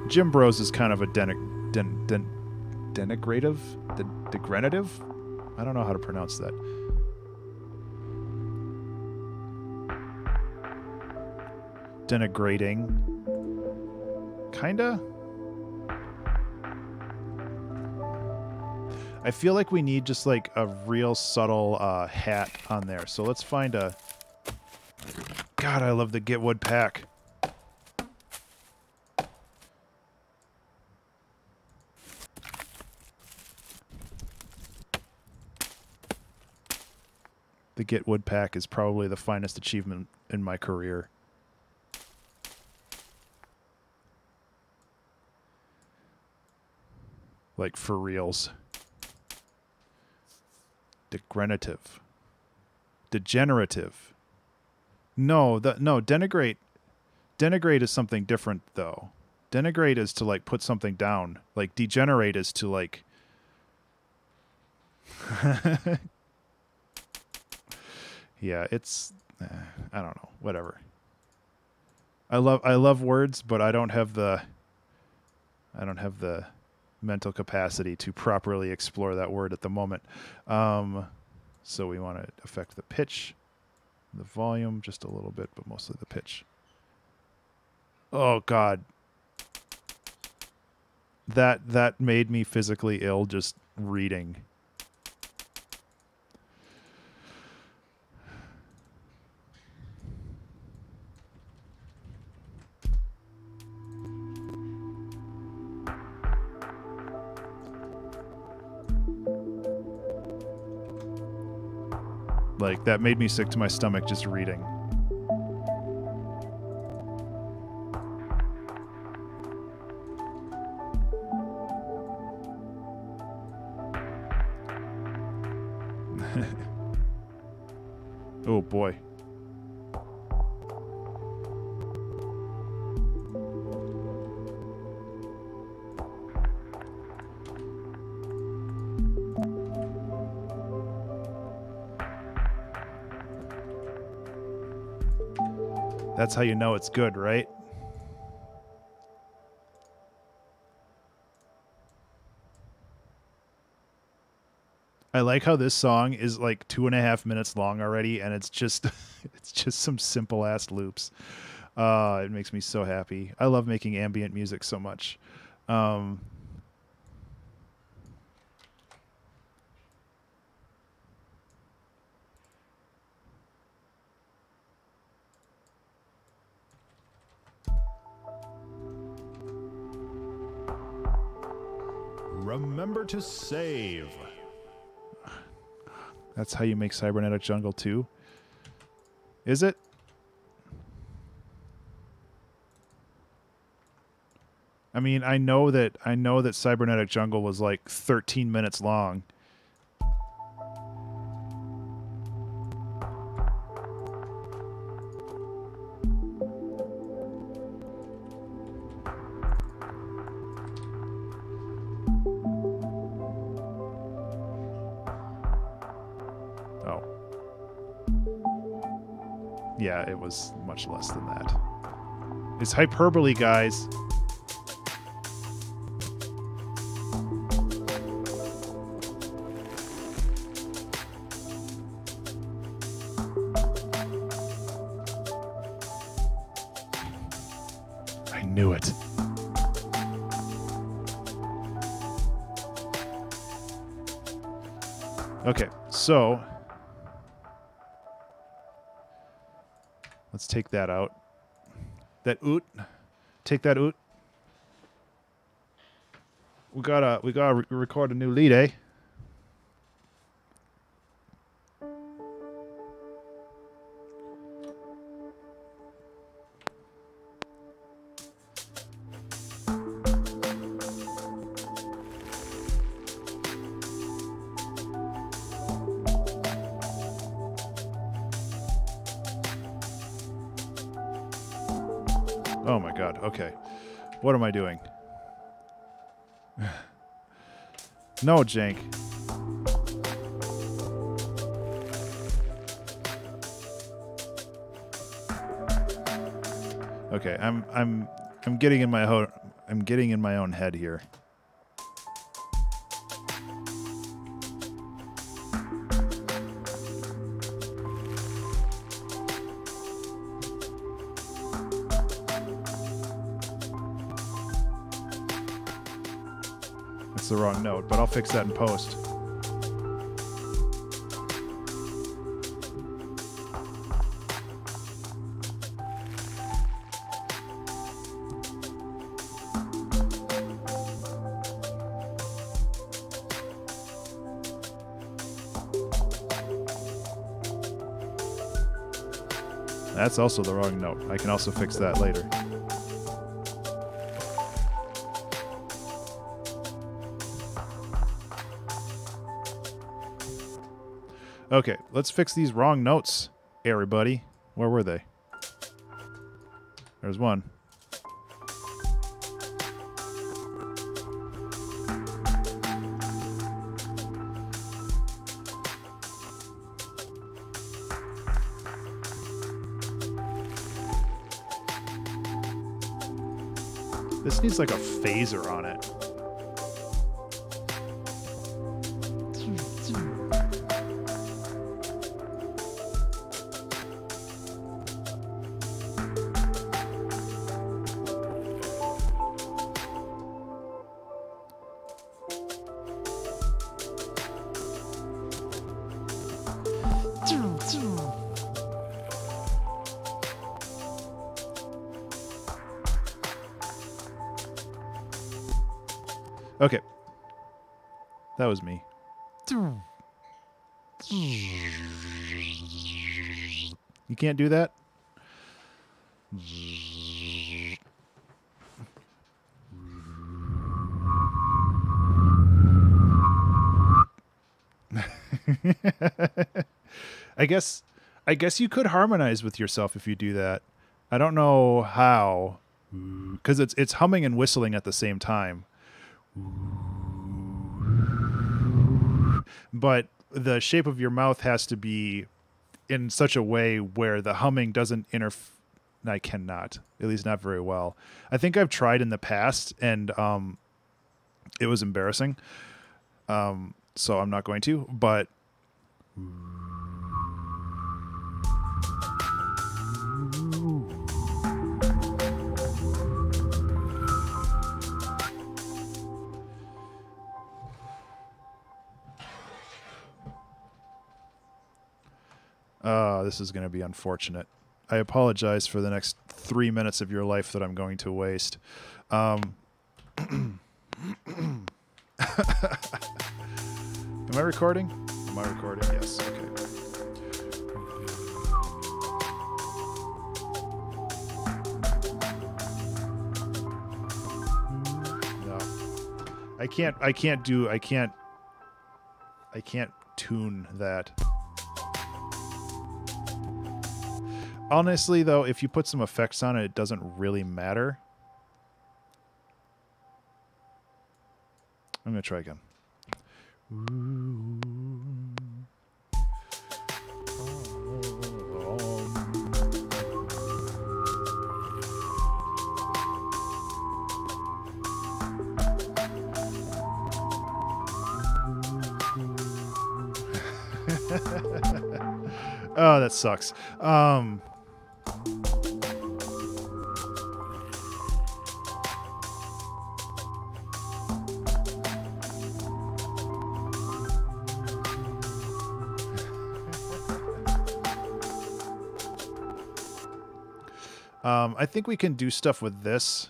Gym bros is kind of a degradative? I don't know how to pronounce that. Denigrating. Kinda? I feel like we need just like a real subtle hat on there. So let's find a... God, I love the Get Wood pack. The Get Wood pack is probably the finest achievement in my career. Like, for reals. Degenerative. Degenerative. No, denigrate. Denigrate is something different, though. Denigrate is to, like, put something down. Like, degenerate is to, like... Yeah, it's... I don't know. Whatever. I love words, but I don't have the mental capacity to properly explore that word at the moment. So we want to affect the pitch, the volume just a little bit, but mostly the pitch. Oh God. That made me physically ill just reading. Like, that made me sick to my stomach just reading. Oh boy. That's how you know it's good, right? I like how this song is like 2.5 minutes long already, and it's just it's just some simple ass loops. It makes me so happy. I love making ambient music so much. Um, Remember to save. that's how you make Cybernetic Jungle too. Is it? I mean, I know that Cybernetic Jungle was like 13 minutes long. Oh. Yeah, it was much less than that. It's hyperbole, guys. I knew it. Okay, so let's take that out. That oot. Take that oot. We gotta record a new lead, eh? Oh my god, okay. What am I doing? No, jank. Okay, I'm getting in my own head here. That's the wrong note, but I'll fix that in post. That's also the wrong note. I can also fix that later. Okay, let's fix these wrong notes, everybody. Where were they? There's one. This needs like a phaser on it. Okay. That was me. You can't do that? I guess you could harmonize with yourself if you do that. I don't know how, because it's humming and whistling at the same time. But the shape of your mouth has to be in such a way where the humming doesn't I cannot, at least not very well. I think I've tried in the past, and it was embarrassing. So I'm not going to, but this is going to be unfortunate. I apologize for the next 3 minutes of your life that I'm going to waste. Am I recording? Am I recording? Yes. Okay. No. I can't tune that. Honestly, though, if you put some effects on it, it doesn't really matter. I'm going to try again. Oh, that sucks. I think we can do stuff with this.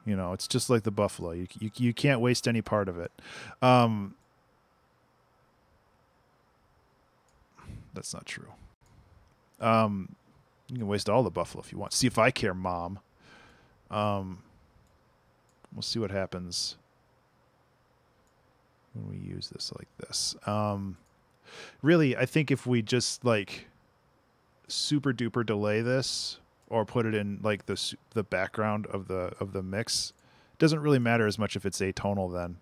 You know, it's just like the Buffalo. You can't waste any part of it. That's not true. You can waste all the Buffalo if you want. See if I care, Mom. We'll see what happens when we use this like this. Really, I think if we just like super duper delay this or put it in like the background of the mix, it doesn't really matter as much if it's atonal then.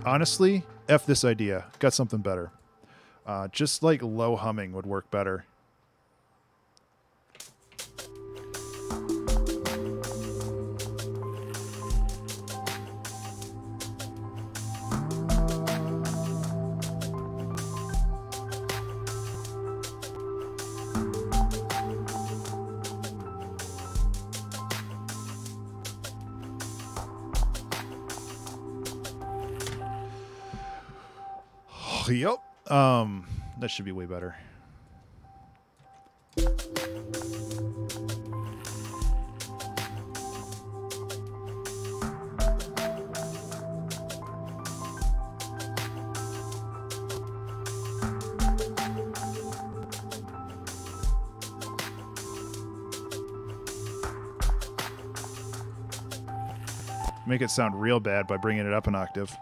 Honestly, F this idea. Got something better. Just like low humming would work better. Yep. That should be way better. Make it sound real bad by bringing it up an octave.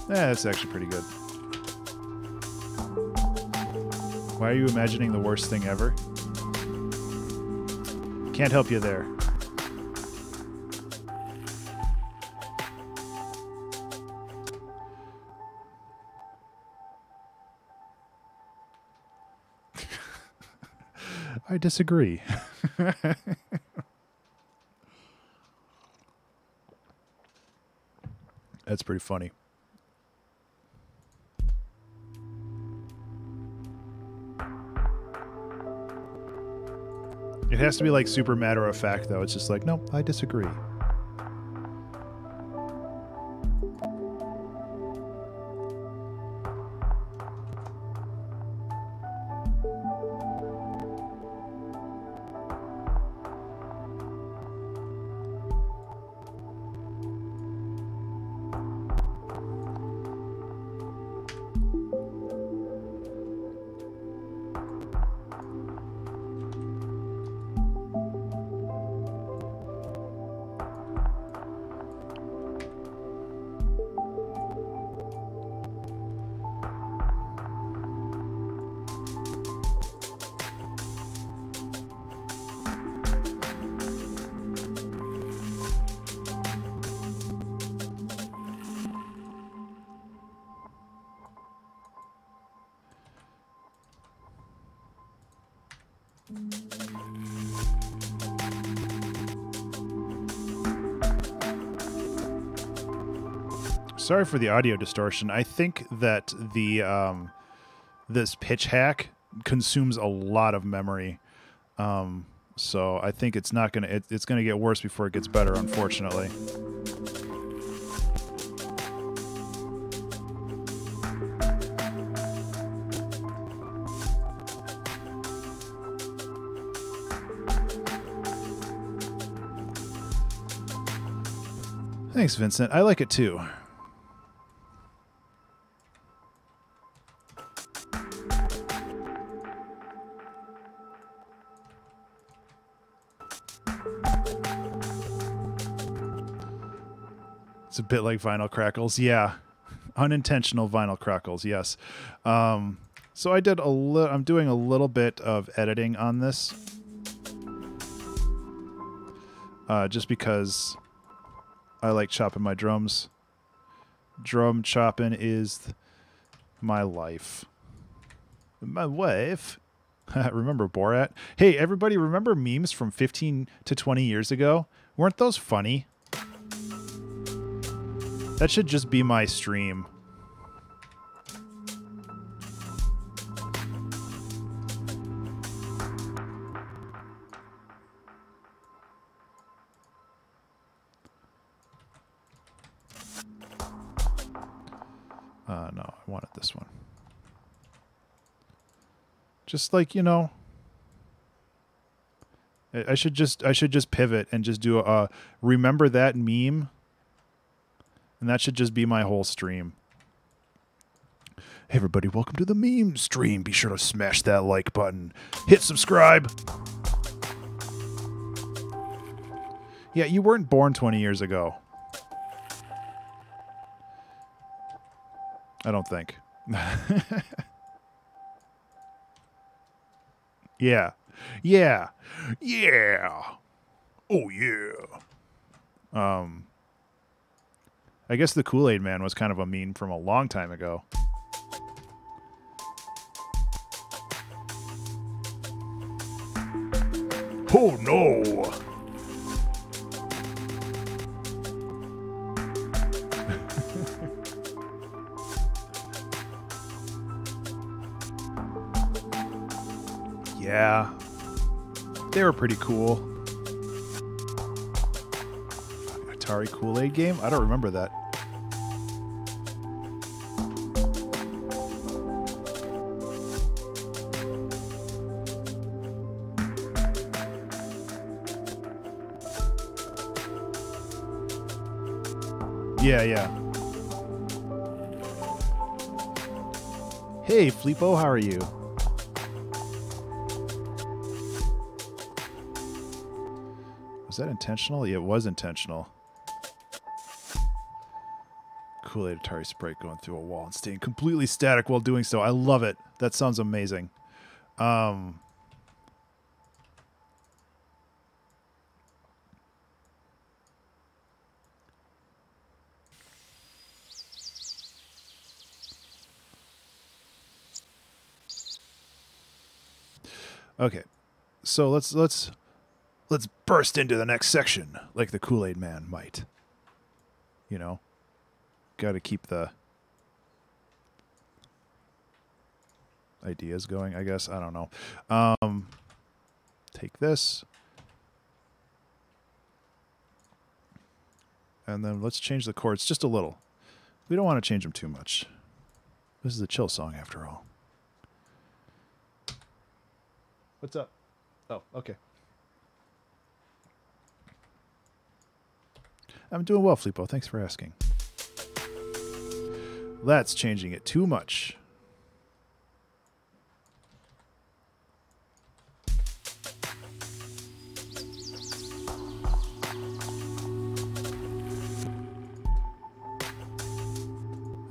Yeah, that's actually pretty good. Why are you imagining the worst thing ever? Can't help you there. I disagree. That's pretty funny. It has to be like super matter of fact, though. It's just like, no, I disagree. Sorry for the audio distortion. I think that the this pitch hack consumes a lot of memory. So I think it's not gonna it's gonna get worse before it gets better, unfortunately. Thanks, Vincent. I like it too. It's a bit like vinyl crackles. Yeah. Unintentional vinyl crackles. Yes. So I did I'm doing a little bit of editing on this. Just because I like chopping my drums. Drum chopping is my life. My wife. Remember Borat? Hey, everybody, remember memes from 15 to 20 years ago? Weren't those funny? That should just be my stream. No, I wanted this one. Just like, you know, I should just pivot and just do a remember that meme. And that should just be my whole stream. Hey everybody, welcome to the meme stream. Be sure to smash that like button. Hit subscribe. Yeah, you weren't born 20 years ago. I don't think. Yeah. Yeah. Yeah. Oh yeah. I guess the Kool-Aid Man was kind of a meme from a long time ago. Oh no! Yeah. They were pretty cool. Atari Kool-Aid game? I don't remember that. Yeah, yeah. Hey, Fleepo, how are you? Was that intentional? Yeah, it was intentional. Kool-Aid Atari Sprite going through a wall and staying completely static while doing so. I love it. That sounds amazing. Okay, so let's burst into the next section like the Kool-Aid Man might. You know, got to keep the ideas going, I guess. I don't know. Take this. And then let's change the chords just a little. We don't want to change them too much. This is a chill song after all. What's up? Oh, okay. I'm doing well, Fleepo. Thanks for asking. That's changing it too much.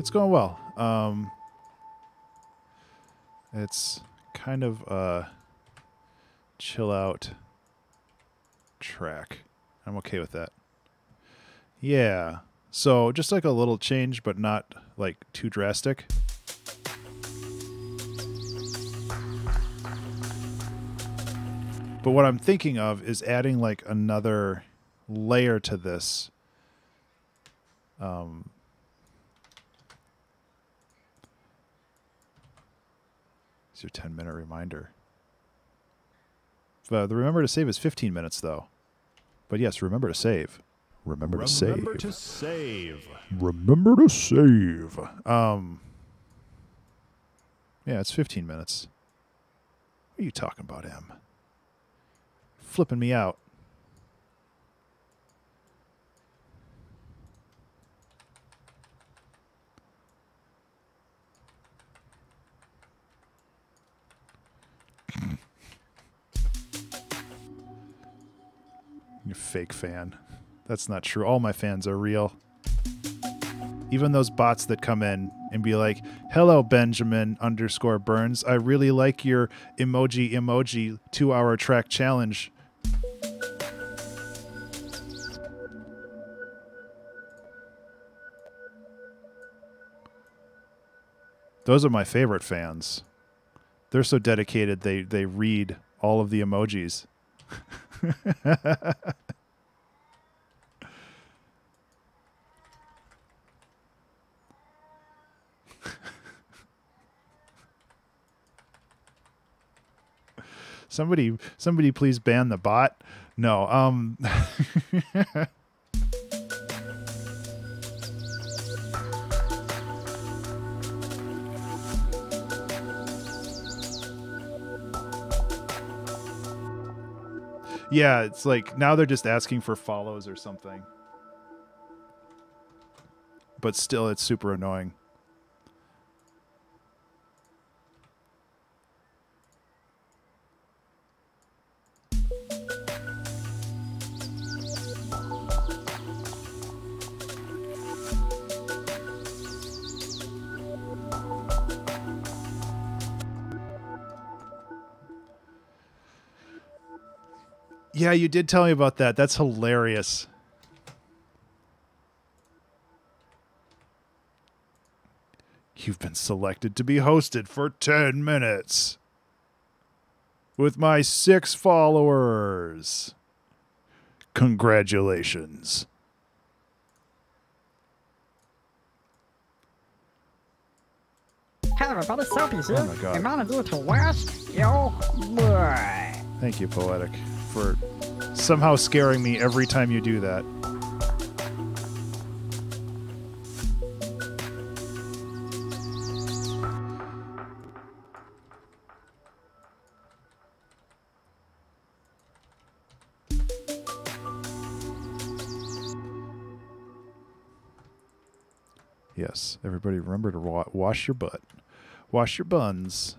It's going well. It's kind of a chill out track. I'm okay with that. Yeah. So just like a little change, but not like too drastic. But what I'm thinking of is adding like another layer to this. It's your 10-minute reminder. The remember to save is 15 minutes, though. But yes, remember to save. Remember to save. Remember to save. Remember to save. Yeah, it's 15 minutes. What are you talking about, Em? Flipping me out. You fake fan. That's not true. All my fans are real. Even those bots that come in and be like, hello, Benjamin _ Burns. I really like your emoji 2-hour track challenge. Those are my favorite fans. They're so dedicated they read all of the emojis. Somebody please ban the bot. No, yeah, it's like now they're just asking for follows or something. But still, it's super annoying. Yeah, you did tell me about that. That's hilarious. You've been selected to be hosted for 10 minutes. With my 6 followers. Congratulations. Hey everybody, Soapy's here. Oh my God. Reminded you to wash your boy. Thank you, Poetic, for somehow scaring me every time you do that. Yes, everybody remember to wash your butt. Wash your buns.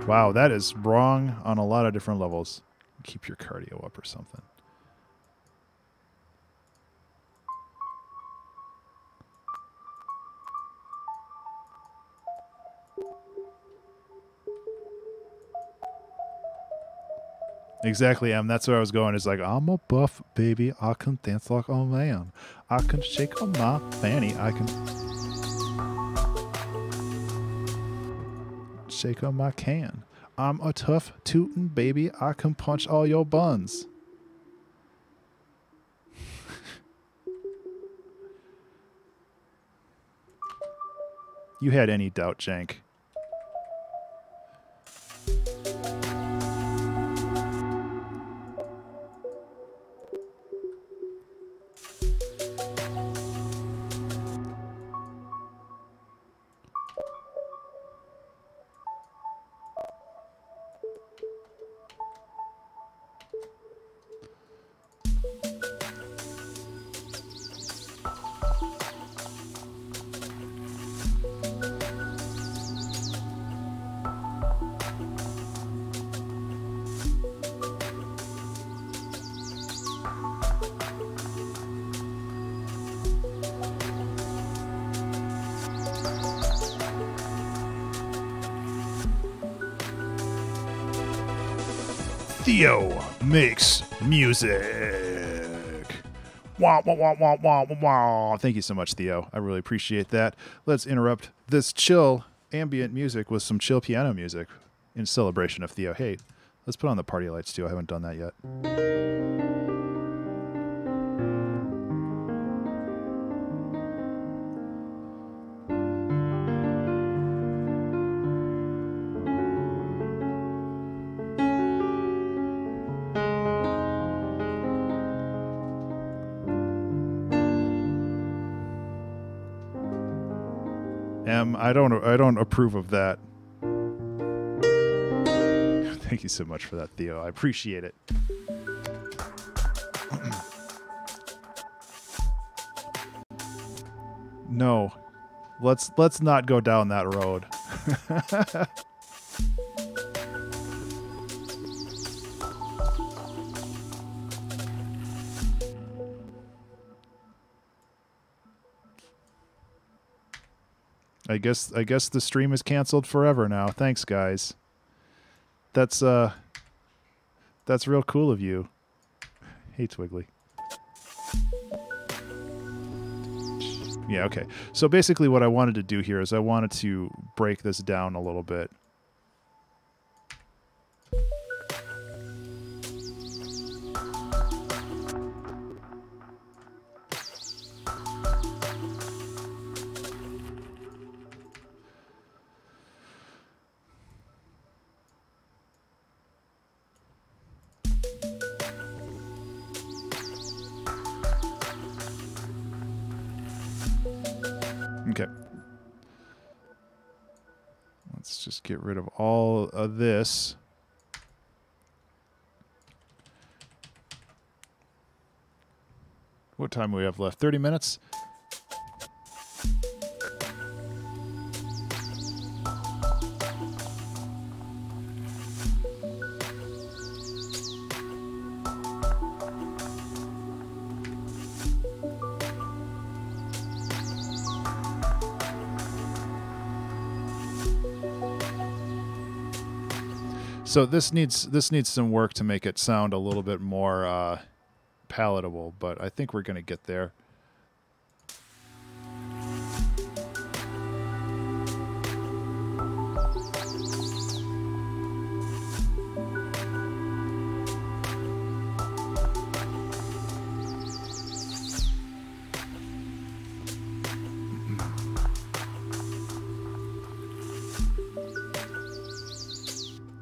Wow, that is wrong on a lot of different levels. Keep your cardio up or something. Exactly, Em. That's where I was going. It's like, I'm a buff baby. I can dance like a man. I can shake on my fanny. I can shake on my can. I'm a tough tootin' baby. I can punch all your buns. You had any doubt, Jank. Theo makes music. Wah, wah, wah, wah, wah, wah, wah. Thank you so much, Theo. I really appreciate that. Let's interrupt this chill ambient music with some chill piano music in celebration of Theo. Hey, let's put on the party lights too. I haven't done that yet. I don't approve of that. Thank you so much for that, Theo. I appreciate it. No. Let's not go down that road. I guess the stream is canceled forever now. Thanks, guys. That's real cool of you. Hey, Twiggly. Yeah, okay. So basically what I wanted to do here is I wanted to break this down a little bit. Okay. Let's just get rid of all of this. What time do we have left? 30 minutes? So this needs some work to make it sound a little bit more palatable, but I think we're going to get there.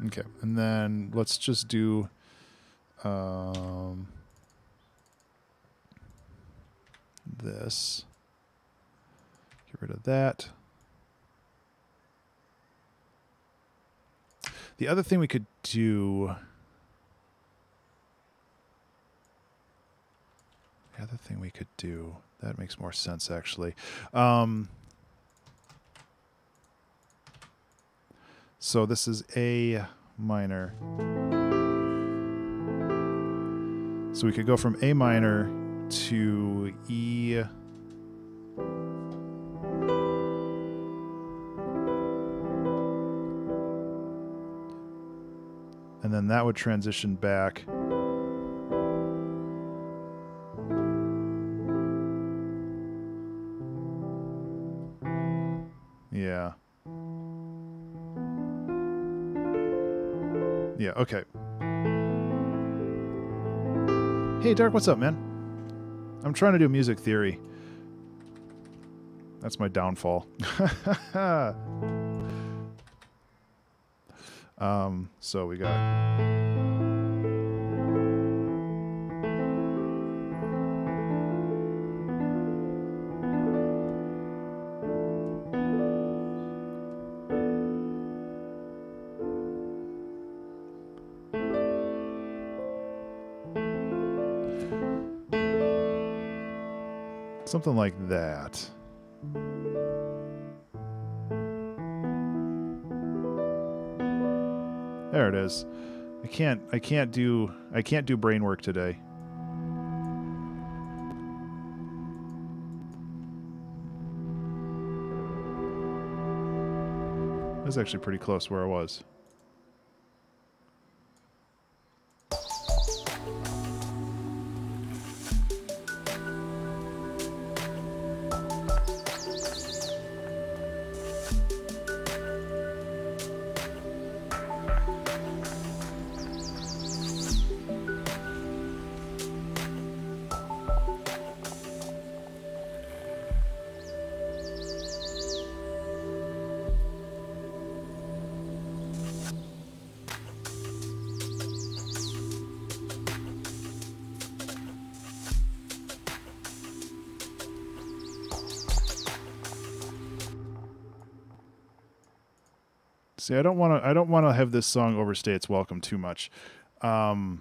Okay, and then let's just do this. Get rid of that. The other thing we could do... that makes more sense, actually. So this is A minor. So we could go from A minor to E. And then that would transition back. Yeah. Yeah, okay. Hey, Dark, what's up, man? I'm trying to do music theory. That's my downfall. So we got... something like that. There it is. I can't do brain work today. That's actually pretty close where I was. See, I don't want to have this song overstay its welcome too much. But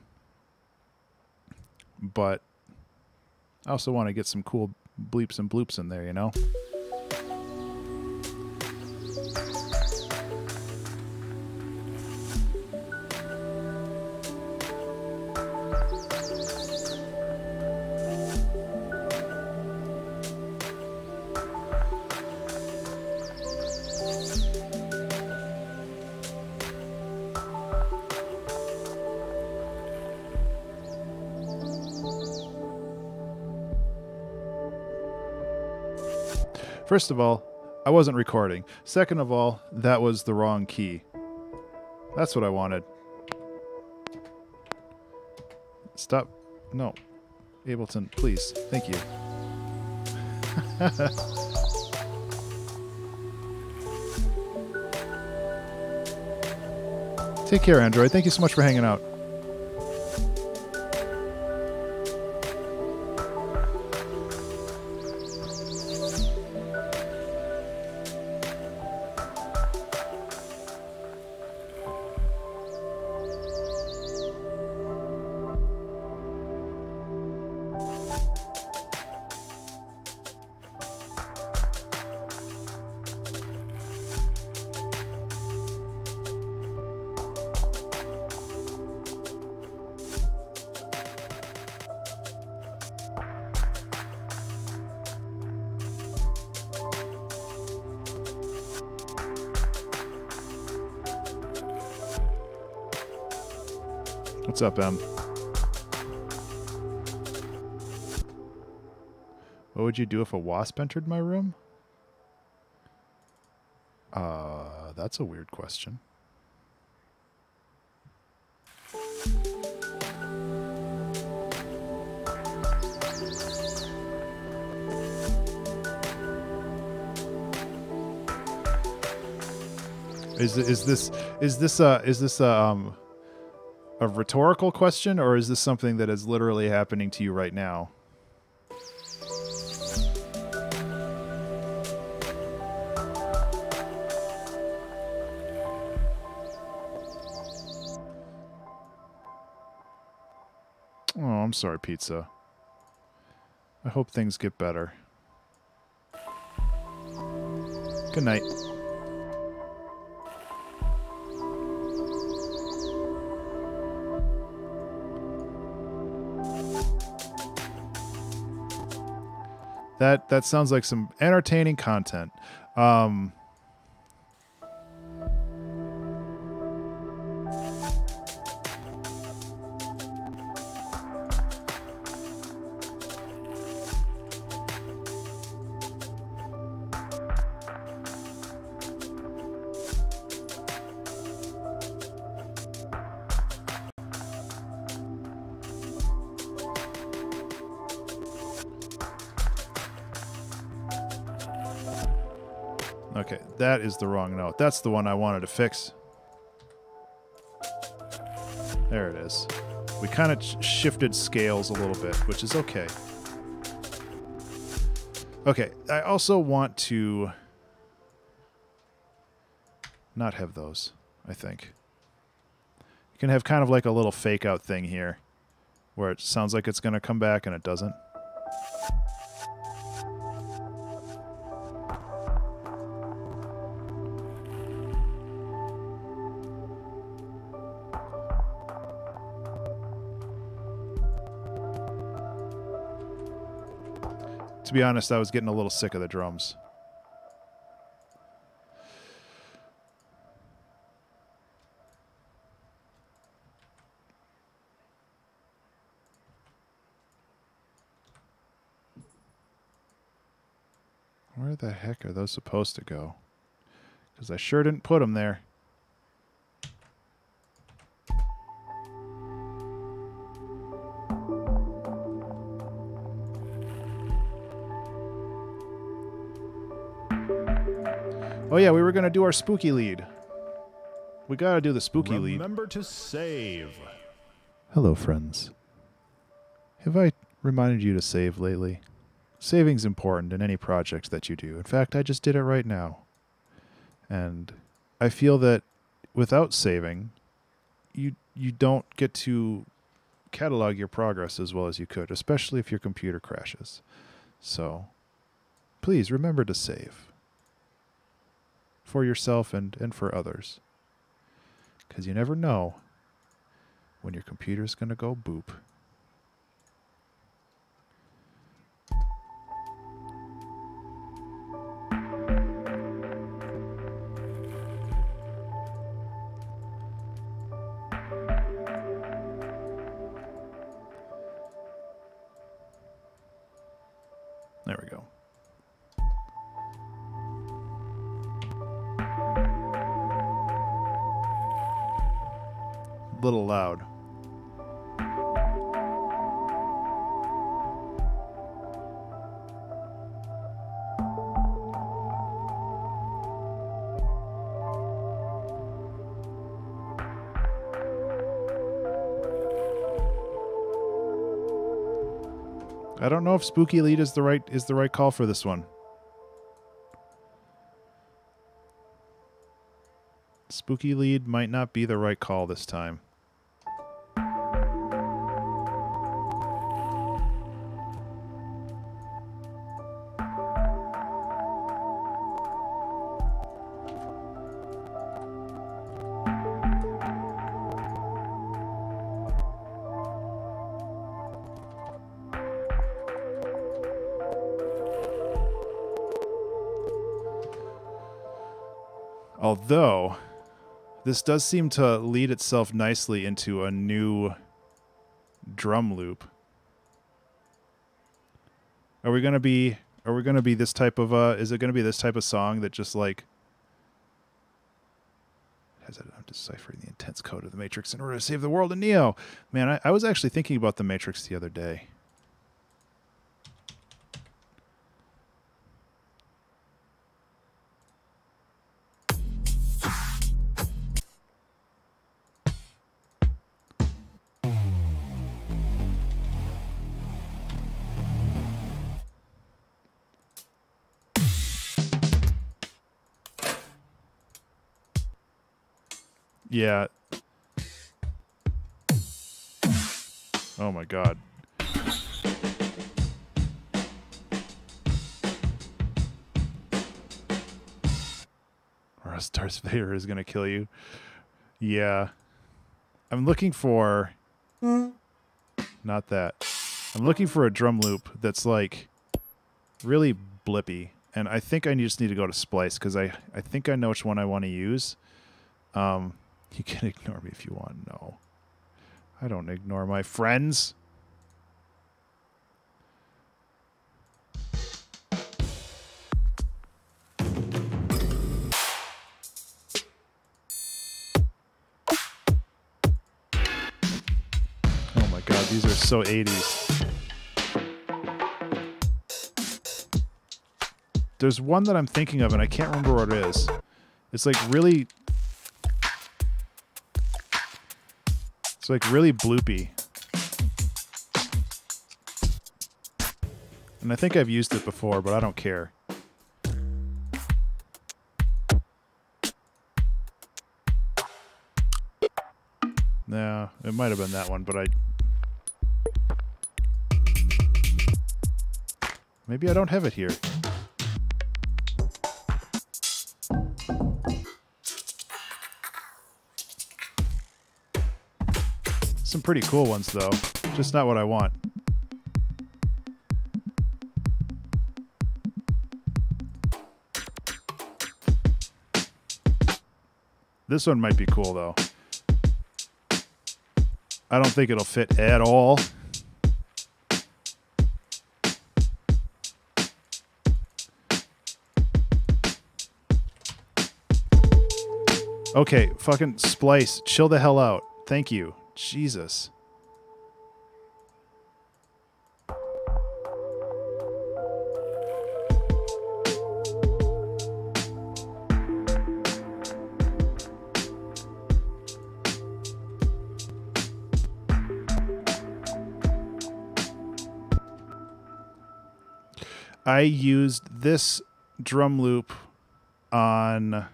I also want to get some cool bleeps and bloops in there, you know? First of all, I wasn't recording. Second of all, that was the wrong key. That's what I wanted. Stop. No. Ableton, please. Thank you. Take care, Android. Thank you so much for hanging out. What's up, Em? What would you do if a wasp entered my room? That's a weird question. Is this a rhetorical question, or is this something that is literally happening to you right now? Oh, I'm sorry, Pizza. I hope things get better. Good night. That sounds like some entertaining content. Okay, that is the wrong note. That's the one I wanted to fix. There it is. We kind of shifted scales a little bit, which is okay. Okay, I also want to not have those, I think. You can have kind of like a little fake out thing here where it sounds like it's going to come back and it doesn't. To be honest, I was getting a little sick of the drums. Where the heck are those supposed to go? Because I sure didn't put them there. Oh yeah, we were going to do our spooky lead. We got to do the spooky lead. Remember to save. Hello, friends. Have I reminded you to save lately? Saving's important in any project that you do. In fact, I just did it right now. And I feel that without saving, you don't get to catalog your progress as well as you could, especially if your computer crashes. So please remember to save for yourself and for others, because you never know when your computer's going to go boop. There we go. A little loud. I don't know if Spooky Lead is the right call for this one. Spooky Lead might not be the right call this time. Although, this does seem to lead itself nicely into a new drum loop. Are we gonna be this type of is it gonna be this type of song that just like has it? I'm deciphering the intense code of the Matrix in order to save the world in Neo. Man, I was actually thinking about the Matrix the other day. Yeah. Oh my god. Or a Darth Vader is gonna kill you. Yeah. I'm looking for... Not that. I'm looking for a drum loop that's like really blippy. And I think I just need to go to Splice because I think I know which one I want to use. You can ignore me if you want. No. I don't ignore my friends. Oh my god, these are so 80s. There's one that I'm thinking of and I can't remember what it is. It's like really... It's like really bloopy. And I think I've used it before, but I don't care. No, it might have been that one, but maybe I don't have it here. Some pretty cool ones, though. Just not what I want. This one might be cool, though. I don't think it'll fit at all. Okay, fucking Splice. Chill the hell out. Thank you. Jesus. I used this drum loop on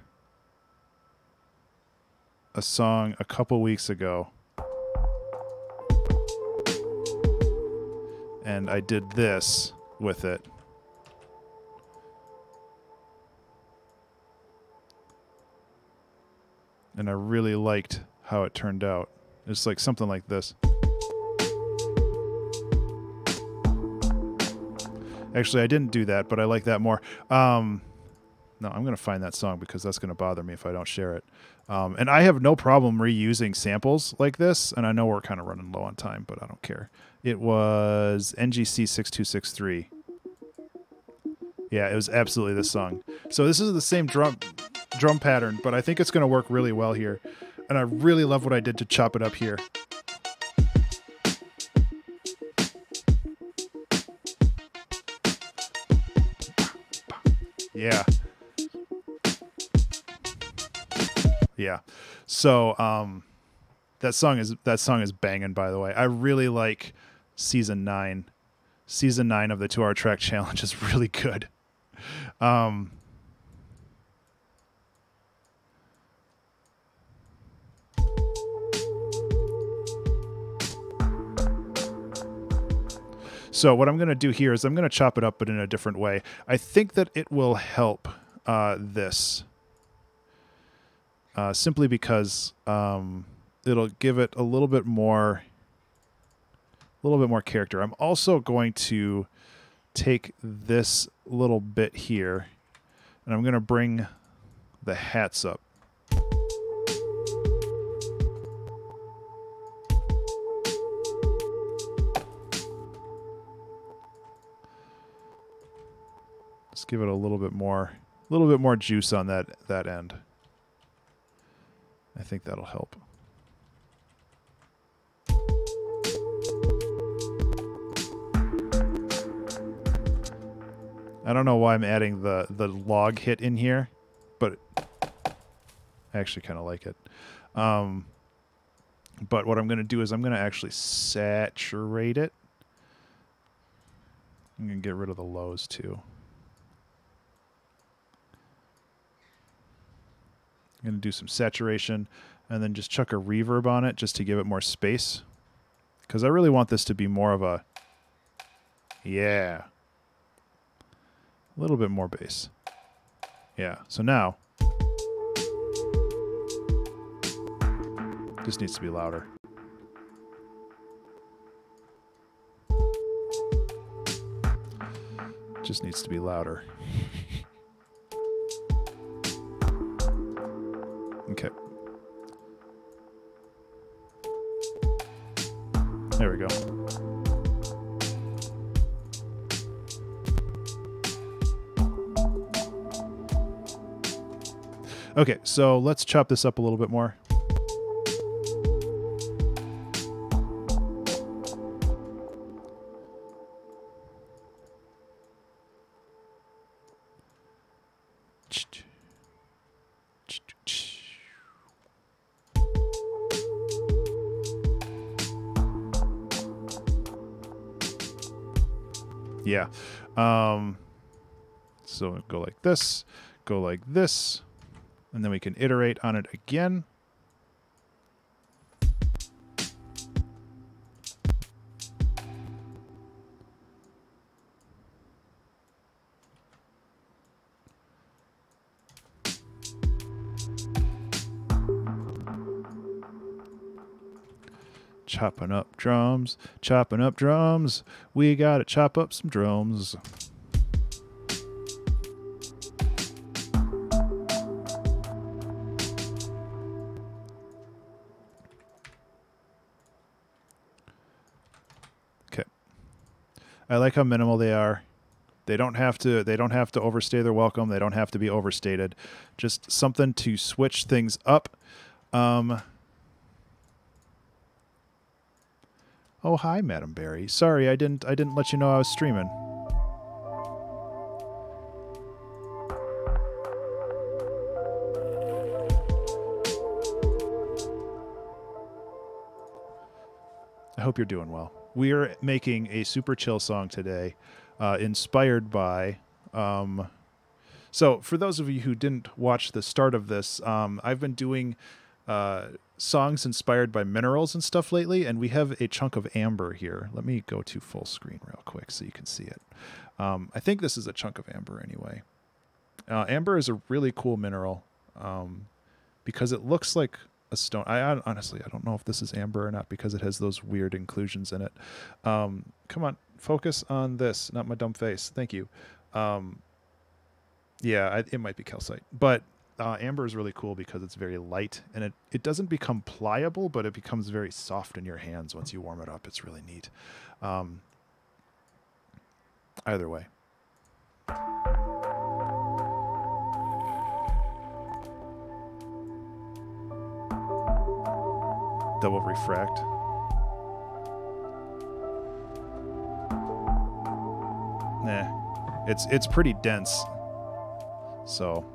a song a couple weeks ago, and I did this with it. And I really liked how it turned out. It's like something like this. Actually, I didn't do that, but I like that more. No, I'm going to find that song because that's going to bother me if I don't share it. And I have no problem reusing samples like this, and I know we're kind of running low on time, but I don't care. It was NGC 6263. Yeah, it was absolutely this song. So this is the same drum pattern, but I think it's going to work really well here. And I really love what I did to chop it up here. Yeah. Yeah. So that song is banging, by the way. I really like season 9. Season 9 of the 2-hour track challenge is really good. So what I'm going to do here is I'm going to chop it up, but in a different way. I think that it will help this. Simply because it'll give it a little bit more character. I'm also going to take this little bit here, and I'm going to bring the hats up. Let's give it a little bit more juice on that end. I think that'll help. I don't know why I'm adding the log hit in here, but I actually kind of like it. But what I'm going to do is I'm going to actually saturate it. I'm going to get rid of the lows too. I'm going to do some saturation and then just chuck a reverb on it just to give it more space. Because I really want this to be more of a, yeah, a little bit more bass. Yeah, so now, this needs to be louder. Just needs to be louder. Okay. There we go. Okay, so let's chop this up a little bit more. Yeah. So go like this, and then we can iterate on it again. Chopping up drums, we gotta chop up some drums. Okay. I like how minimal they are. They don't have to overstay their welcome. They don't have to be overstated. Just something to switch things up. Oh, hi, Madam Barry. Sorry, I didn't let you know I was streaming. I hope you're doing well. We are making a super chill song today, inspired by... So for those of you who didn't watch the start of this, I've been doing songs inspired by minerals and stuff lately, and we have a chunk of amber here. Let me go to full screen real quick so you can see it. I think this is a chunk of amber anyway. Amber is a really cool mineral because it looks like a stone. Honestly, I don't know if this is amber or not because it has those weird inclusions in it. Come on, focus on this, not my dumb face. Thank you. Yeah, it might be calcite, but amber is really cool because it's very light and it doesn't become pliable, but it becomes very soft in your hands once you warm it up. It's really neat. Either way. Double refract. Nah, it's pretty dense. So.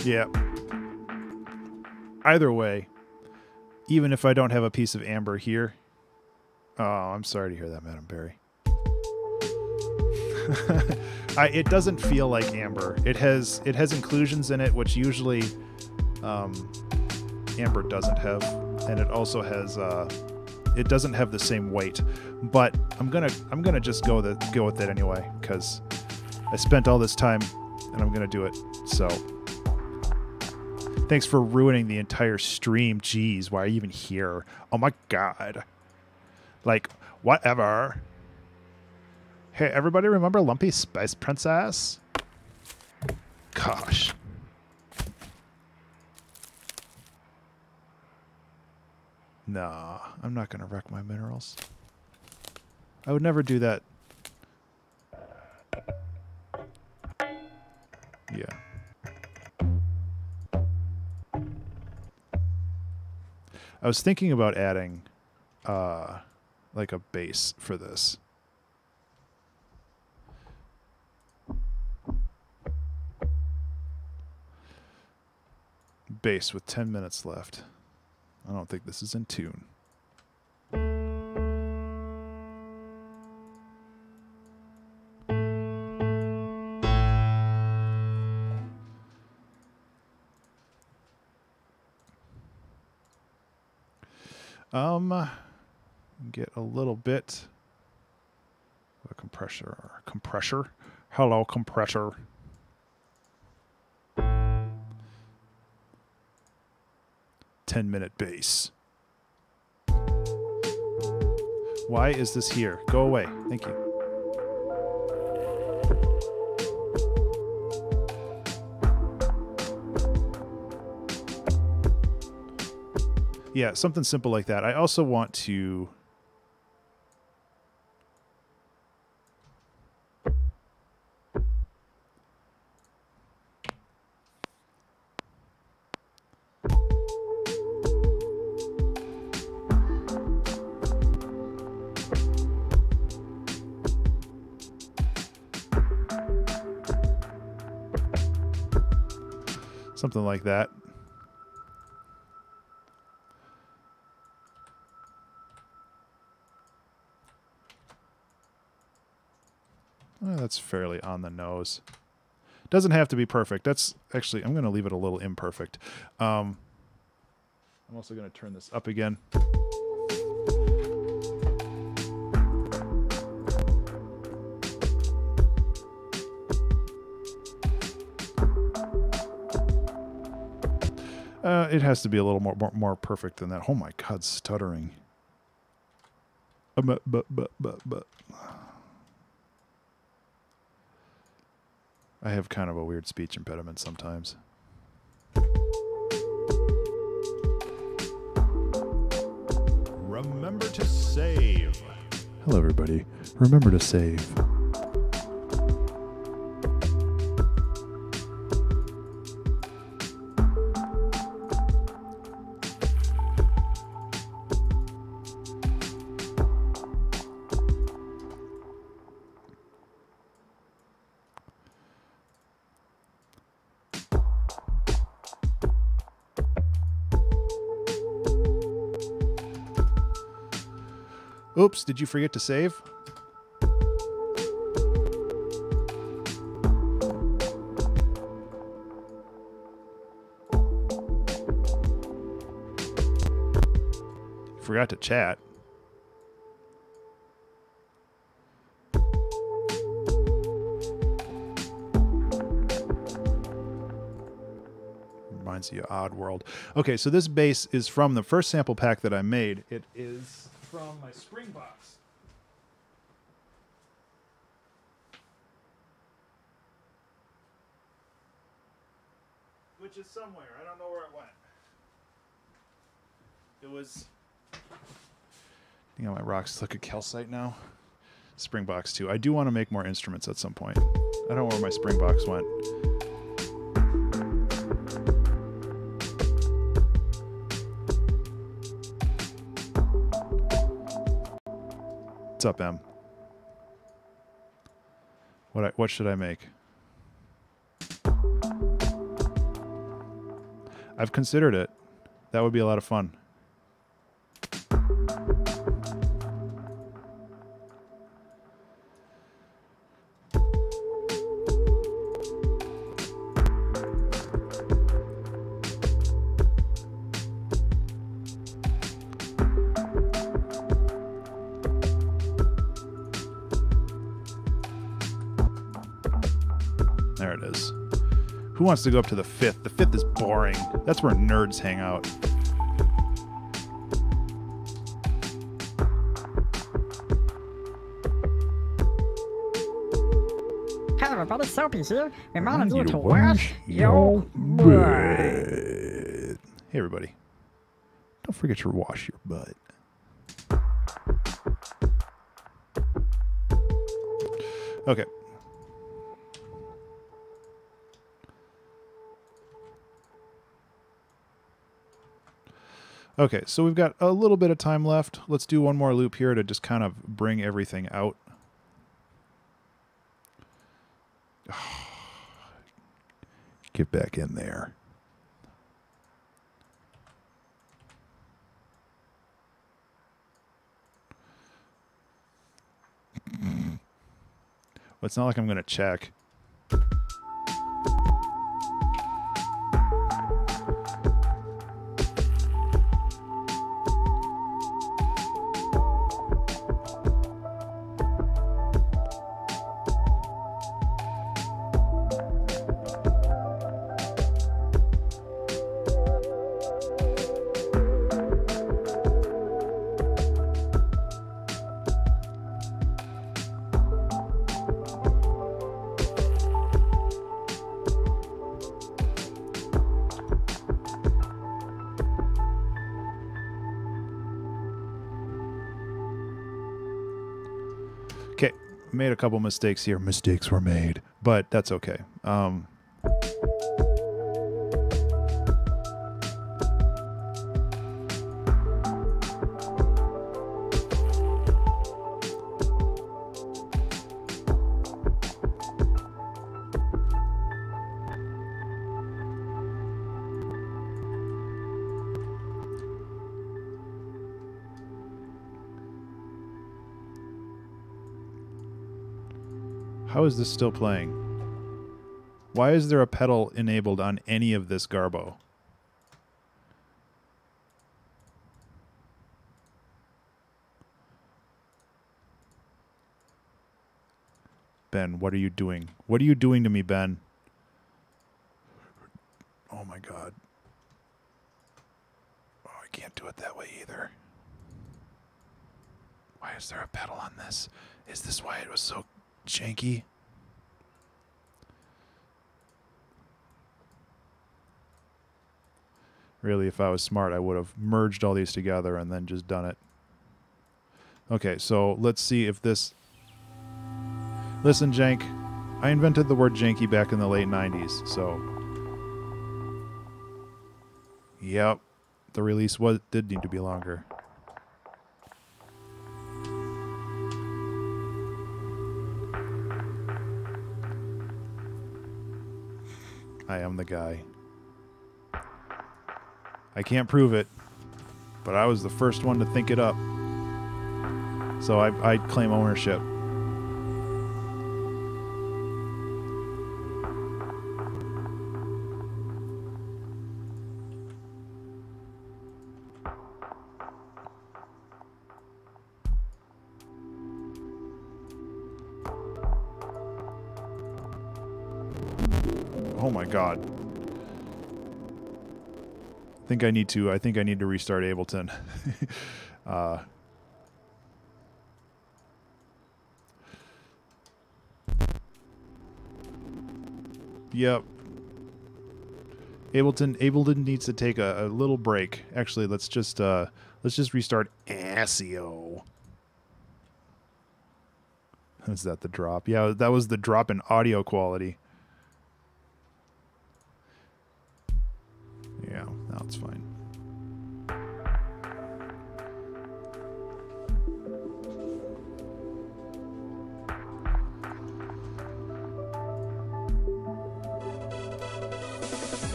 Yeah. Either way, even if I don't have a piece of amber here, oh, I'm sorry to hear that, Madam Barry. It doesn't feel like amber. It has inclusions in it, which usually amber doesn't have, and it also has it doesn't have the same weight. But I'm gonna just go with that anyway because I spent all this time and I'm gonna do it. So. Thanks for ruining the entire stream. Jeez, why are you even here? Oh my god. Like, whatever. Hey, everybody remember Lumpy Spice Princess? Gosh. Nah, I'm not going to wreck my minerals. I would never do that. Yeah. I was thinking about adding like a bass for this. Bass with 10 minutes left. I don't think this is in tune. Get a little bit of a compressor. Hello, compressor. $10-minute bass. Why is this here? Go away. Thank you. Yeah, something simple like that. I also want to... something like that. That's fairly on the nose. Doesn't have to be perfect. That's actually, I'm going to leave it a little imperfect. I'm also going to turn this up again. It has to be a little more perfect than that. Oh my God, stuttering. I have kind of a weird speech impediment sometimes. Remember to save. Hello, everybody. Remember to save. Oops, did you forget to save? Forgot to chat. Reminds you of Odd World. Okay, so this bass is from the first sample pack that I made. It is from my spring box. Which is somewhere. I don't know where it went. It was... I think I might rocks look at calcite now. Springbox too. I do want to make more instruments at some point. I don't know where my Springbox went. What's up, Em? What should I make? I've considered it. That would be a lot of fun. There it is. Who wants to go up to the 5th? The 5th is boring. That's where nerds hang out. Hey everybody, Soapy here, reminding you to wash your butt. Hey everybody. Don't forget to wash your butt. Okay. Okay, so we've got a little bit of time left. Let's do one more loop here to just kind of bring everything out. Get back in there. Well, it's not like I'm going to check. Okay, made a couple mistakes here. Mistakes were made, but that's okay. How is this still playing? Why is there a pedal enabled on any of this Garbo? Ben, what are you doing? What are you doing to me, Ben? Oh my God. Oh, I can't do it that way either. Why is there a pedal on this? Is this why it was so janky? Really, if I was smart, I would have merged all these together and then just done it. Okay, so let's see if this... Listen, jank. I invented the word janky back in the late 90s, so... Yep. The release did need to be longer. I am the guy. I can't prove it, but I was the first one to think it up. So I claim ownership. Oh my god. I think I need to restart Ableton. Yep. Ableton needs to take a little break. Actually, let's just restart ASIO. Is that the drop? Yeah, that was the drop in audio quality. Yeah, now it's fine.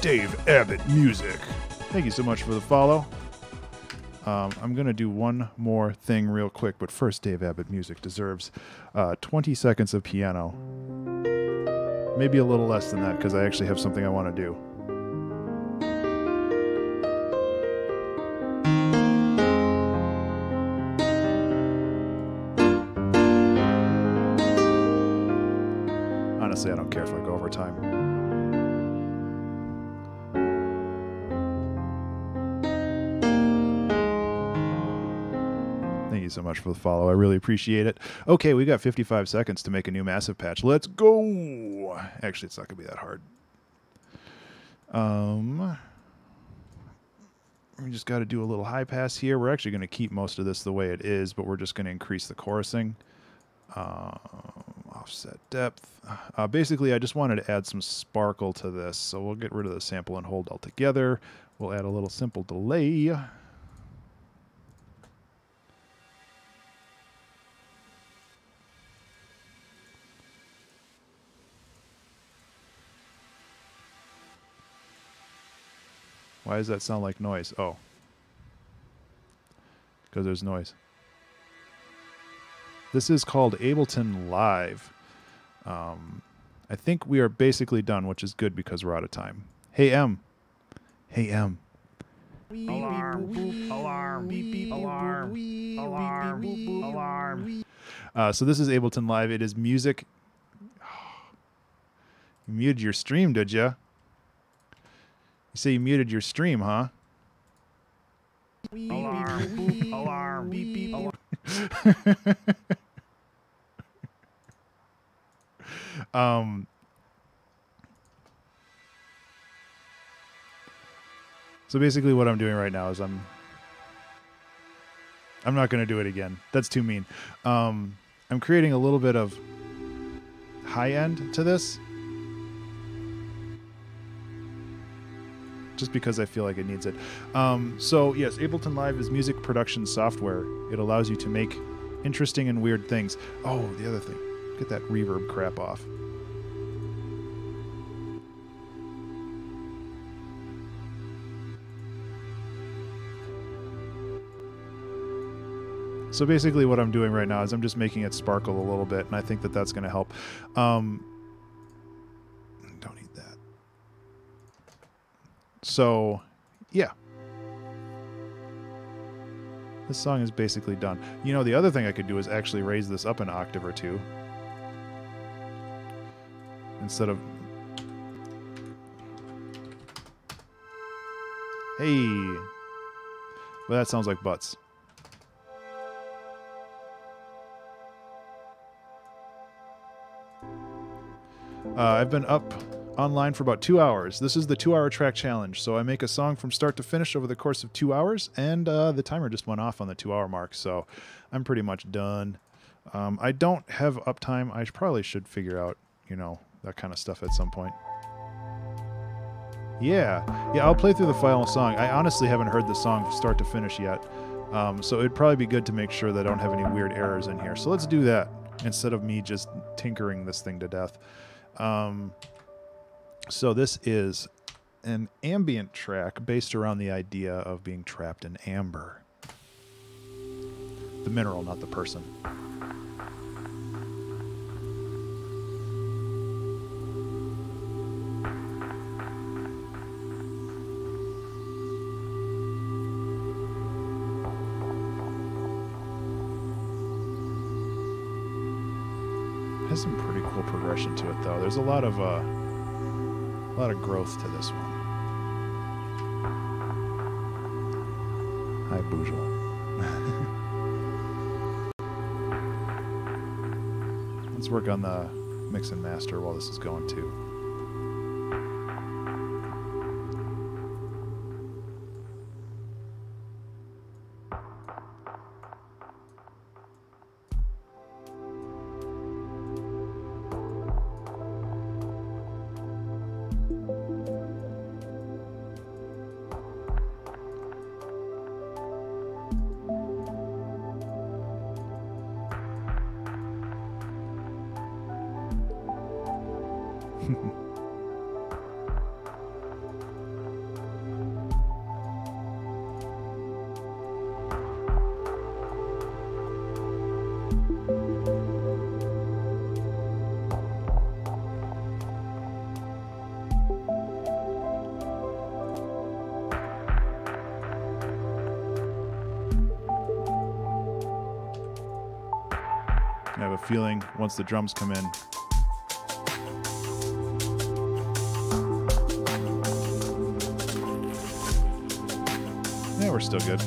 Dave Abbott Music. Thank you so much for the follow. I'm going to do one more thing real quick, but first, Dave Abbott Music deserves 20 seconds of piano. Maybe a little less than that, because I actually have something I want to do. Honestly, I don't care if I go over time. Thank you so much for the follow. I really appreciate it. Okay, we got 55 seconds to make a new massive patch. Let's go. Actually, it's not going to be that hard. We just got to do a little high pass here. We're actually going to keep most of this the way it is, but we're just going to increase the chorusing. Offset depth. Basically, I just wanted to add some sparkle to this, so we'll get rid of the sample and hold altogether. We'll add a little simple delay. Why does that sound like noise? Oh. Because there's noise. This is called Ableton Live. I think we are basically done, which is good because we're out of time. Hey, M. Hey, M. Alarm. Alarm. Alarm. Alarm. Alarm. So this is Ableton Live. It is music. You muted your stream, did you? You say you muted your stream, huh? Alarm. Alarm. So basically what I'm doing right now is I'm not going to do it again. That's too mean. I'm creating a little bit of high end to this. Just because I feel like it needs it. So yes, Ableton Live is music production software. It allows you to make interesting and weird things. Oh, the other thing. Get that reverb crap off. So basically what I'm doing right now is I'm just making it sparkle a little bit, and I think that that's going to help. Don't need that. So, yeah. This song is basically done. You know, the other thing I could do is actually raise this up an octave or two. Instead of... Hey! Well, that sounds like butts. I've been up online for about 2 hours. This is the 2-hour track challenge. So I make a song from start to finish over the course of 2 hours, and the timer just went off on the 2-hour mark. So I'm pretty much done. I don't have uptime. I probably should figure out, you know, that kind of stuff at some point. Yeah, I'll play through the final song. I honestly haven't heard the song from start to finish yet. So it'd probably be good to make sure that I don't have any weird errors in here. So let's do that instead of me just tinkering this thing to death. So this is an ambient track based around the idea of being trapped in amber. The mineral, not the person. Has some pretty cool progression to it, though. There's a lot of growth to this one. Hi, Boojel. Let's work on the mix and master while this is going too. I have a feeling once the drums come in, yeah, we're still good.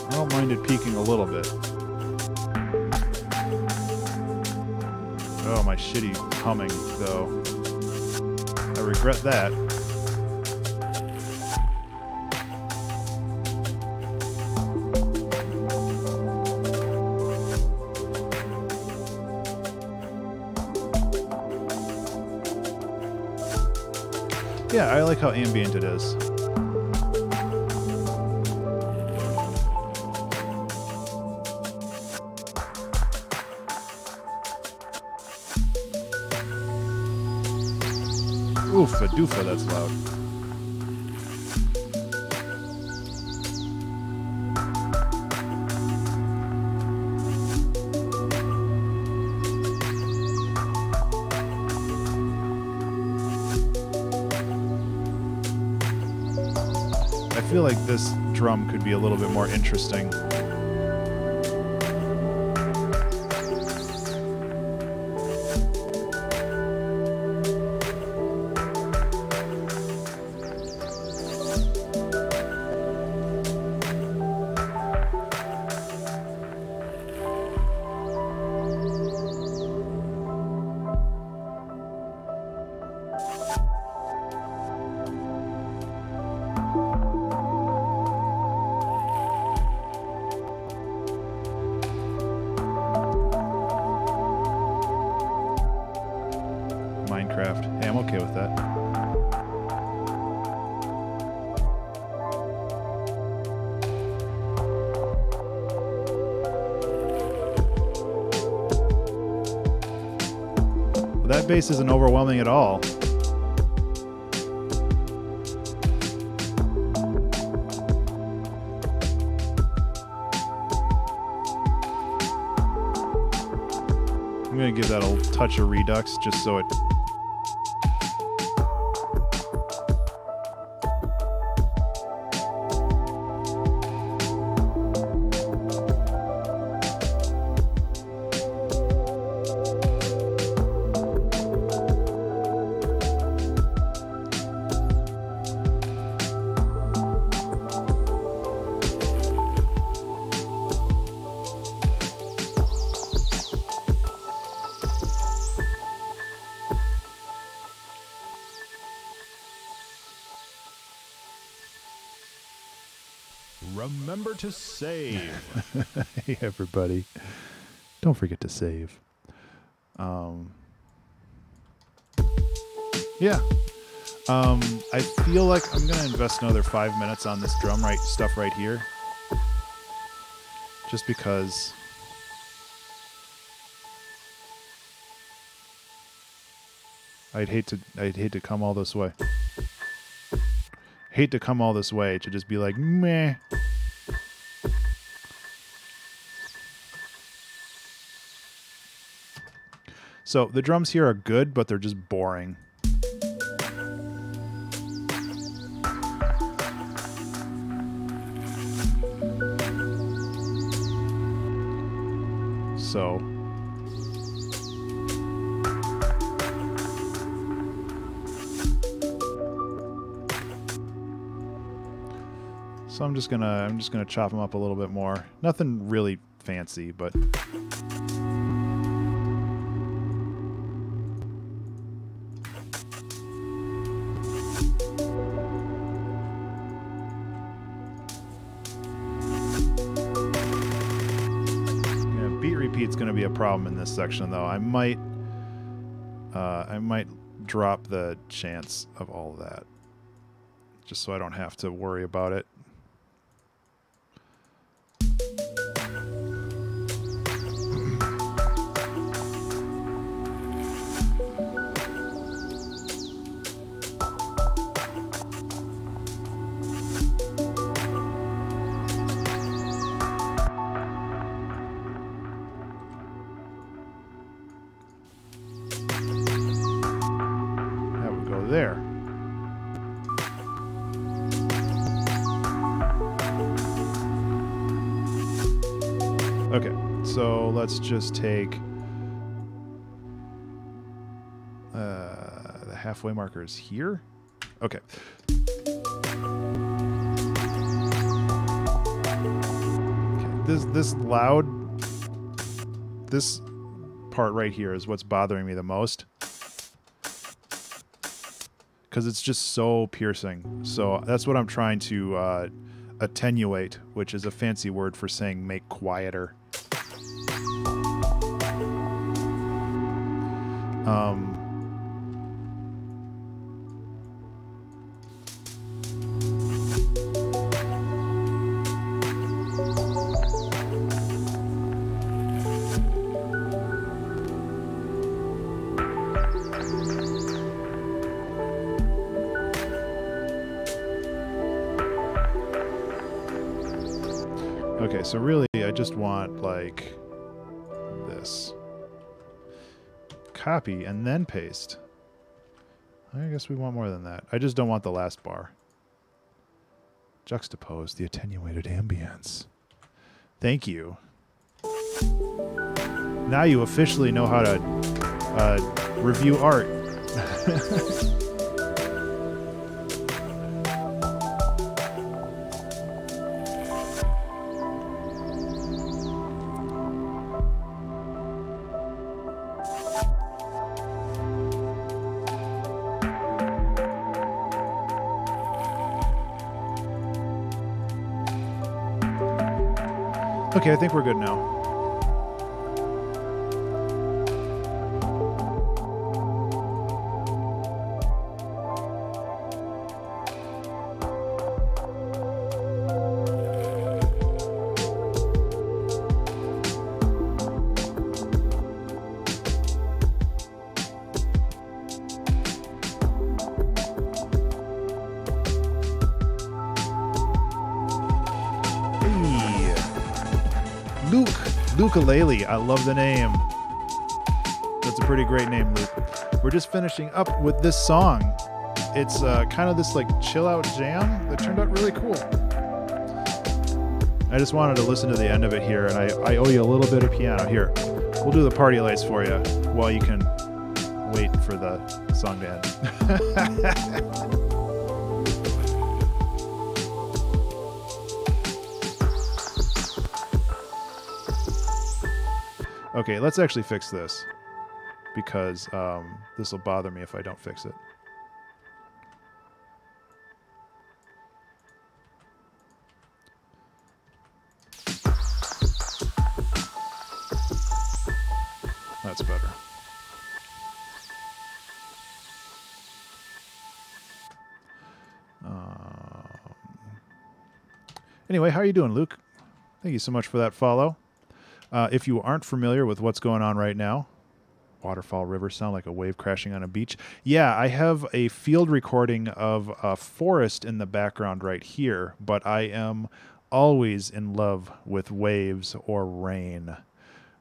I don't mind it peaking a little bit. Oh, my shitty humming, though. I regret that. Yeah, I like how ambient it is. Oofa doofa, that's loud. I feel like this drum could be a little bit more interesting. Minecraft. Hey, I'm okay with that. Well, that bass isn't overwhelming at all. I'm going to give that a touch of redux just so it Remember to save. Hey everybody, don't forget to save. Yeah, I feel like I'm gonna invest another 5 minutes on this drum stuff right here, just because I'd hate to come all this way. hate to come all this way to just be like, meh. So the drums here are good, but they're just boring. So I'm just gonna chop them up a little bit more. Nothing really fancy, but repeat's going to be a problem in this section, though. I might drop the chance of all of that, just so I don't have to worry about it. There. Okay, so let's just take the halfway markers here. Okay. This loud, this part right here is what's bothering me the most, because it's just so piercing. So that's what I'm trying to attenuate, which is a fancy word for saying make quieter. Okay, so really I just want like this. Copy and then paste. I guess we want more than that. I just don't want the last bar. Juxtapose the attenuated ambience. Thank you. Now you officially know how to review art. Okay, I think we're good now. Ukulele. I love the name. That's a pretty great name, Luke. We're just finishing up with this song. It's kind of this like chill out jam that turned out really cool. I just wanted to listen to the end of it here, and I owe you a little bit of piano. Here, we'll do the party lights for you while you can wait for the song to end. Okay, let's actually fix this, because this will bother me if I don't fix it. That's better. Anyway, how are you doing, Luke? Thank you so much for that follow. If you aren't familiar with what's going on right now, Waterfall river sound like a wave crashing on a beach. Yeah, I have a field recording of a forest in the background right here, but I am always in love with waves or rain.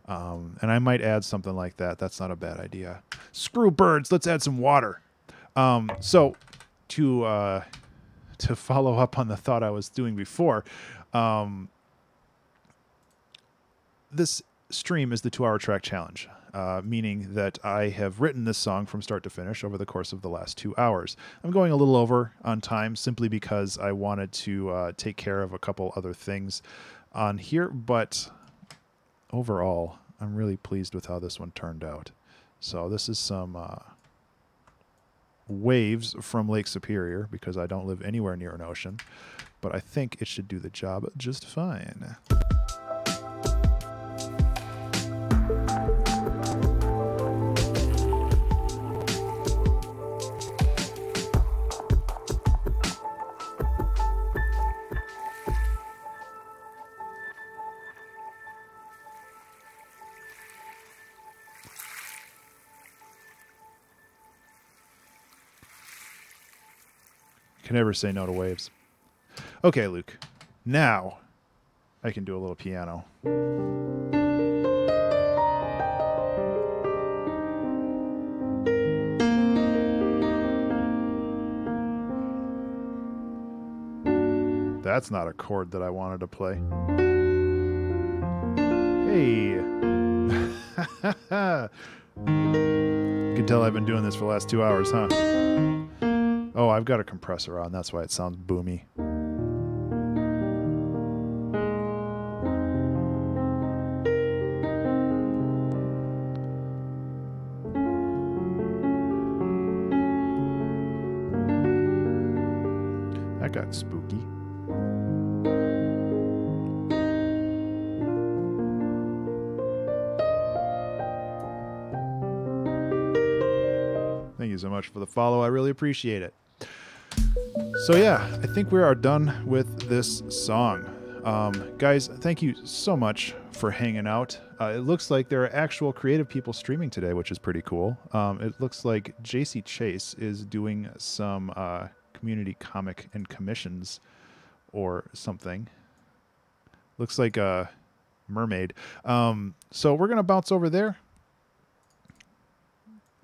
And I might add something like that. That's not a bad idea. Screw birds. Let's add some water. So to follow up on the thought I was doing before, this stream is the 2-hour track challenge, meaning that I have written this song from start to finish over the course of the last 2 hours. I'm going a little over on time simply because I wanted to take care of a couple other things on here, but overall, I'm really pleased with how this one turned out. So this is some waves from Lake Superior because I don't live anywhere near an ocean, but I think it should do the job just fine. Can never say no to waves. Okay, Luke. Now I can do a little piano. That's not a chord that I wanted to play. Hey. You can tell I've been doing this for the last 2 hours, huh? Oh, I've got a compressor on. That's why it sounds boomy. That got spooky. Thank you so much for the follow. I really appreciate it. So yeah, I think we are done with this song. Guys, thank you so much for hanging out. It looks like there are actual creative people streaming today, which is pretty cool. It looks like JC Chase is doing some community comic and commissions or something. Looks like a mermaid. So we're going to bounce over there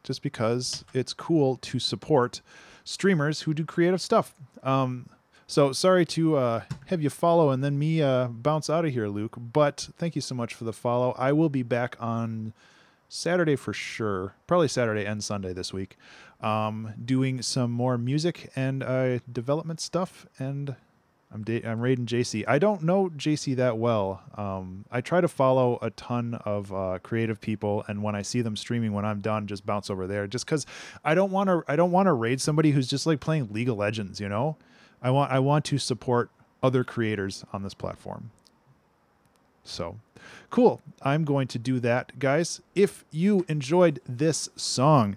just because it's cool to support streamers who do creative stuff. So sorry to have you follow and then me bounce out of here, Luke, but thank you so much for the follow. I will be back on Saturday for sure, probably Saturday and Sunday this week, doing some more music and development stuff, and I'm raiding JC. I don't know JC that well. I try to follow a ton of creative people, and when I see them streaming, when I'm done, just bounce over there. Just because I don't want to raid somebody who's just like playing League of Legends. You know, I want to support other creators on this platform. So cool. I'm going to do that, guys. If you enjoyed this song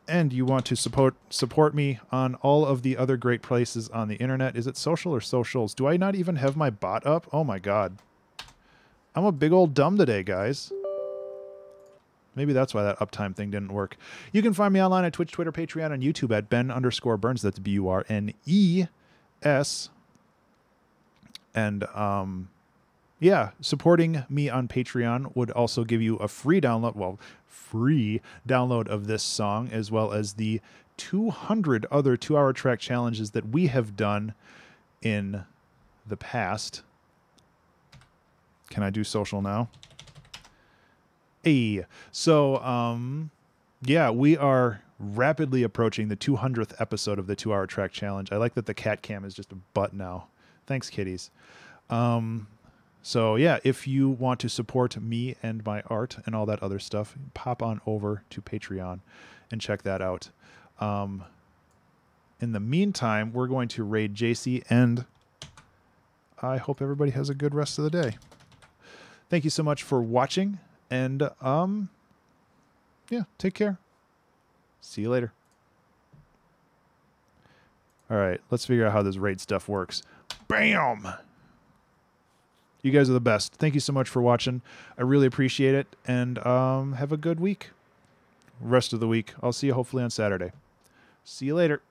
and you want to support me on all of the other great places on the internet, is it social or socials? Do I not even have my bot up? Oh my god. I'm a big old dumb today, guys. Maybe that's why that uptime thing didn't work. You can find me online at Twitch, Twitter, Patreon, and YouTube at Ben_Burns. That's BURNES. And yeah, supporting me on Patreon would also give you a free download, of this song, as well as the 200 other 2-hour track challenges that we have done in the past. Can I do social now? Hey, so yeah, we are rapidly approaching the 200th episode of the 2-hour track challenge. I like that the cat cam is just a butt now. Thanks, kitties. So yeah, if you want to support me and my art and all that other stuff, pop on over to Patreon and check that out. In the meantime, we're going to raid JC, and I hope everybody has a good rest of the day. Thank you so much for watching, and yeah, take care. See you later. All right, let's figure out how this raid stuff works. Bam! You guys are the best. Thank you so much for watching. I really appreciate it, and have a good week. rest of the week. I'll see you hopefully on Saturday. See you later.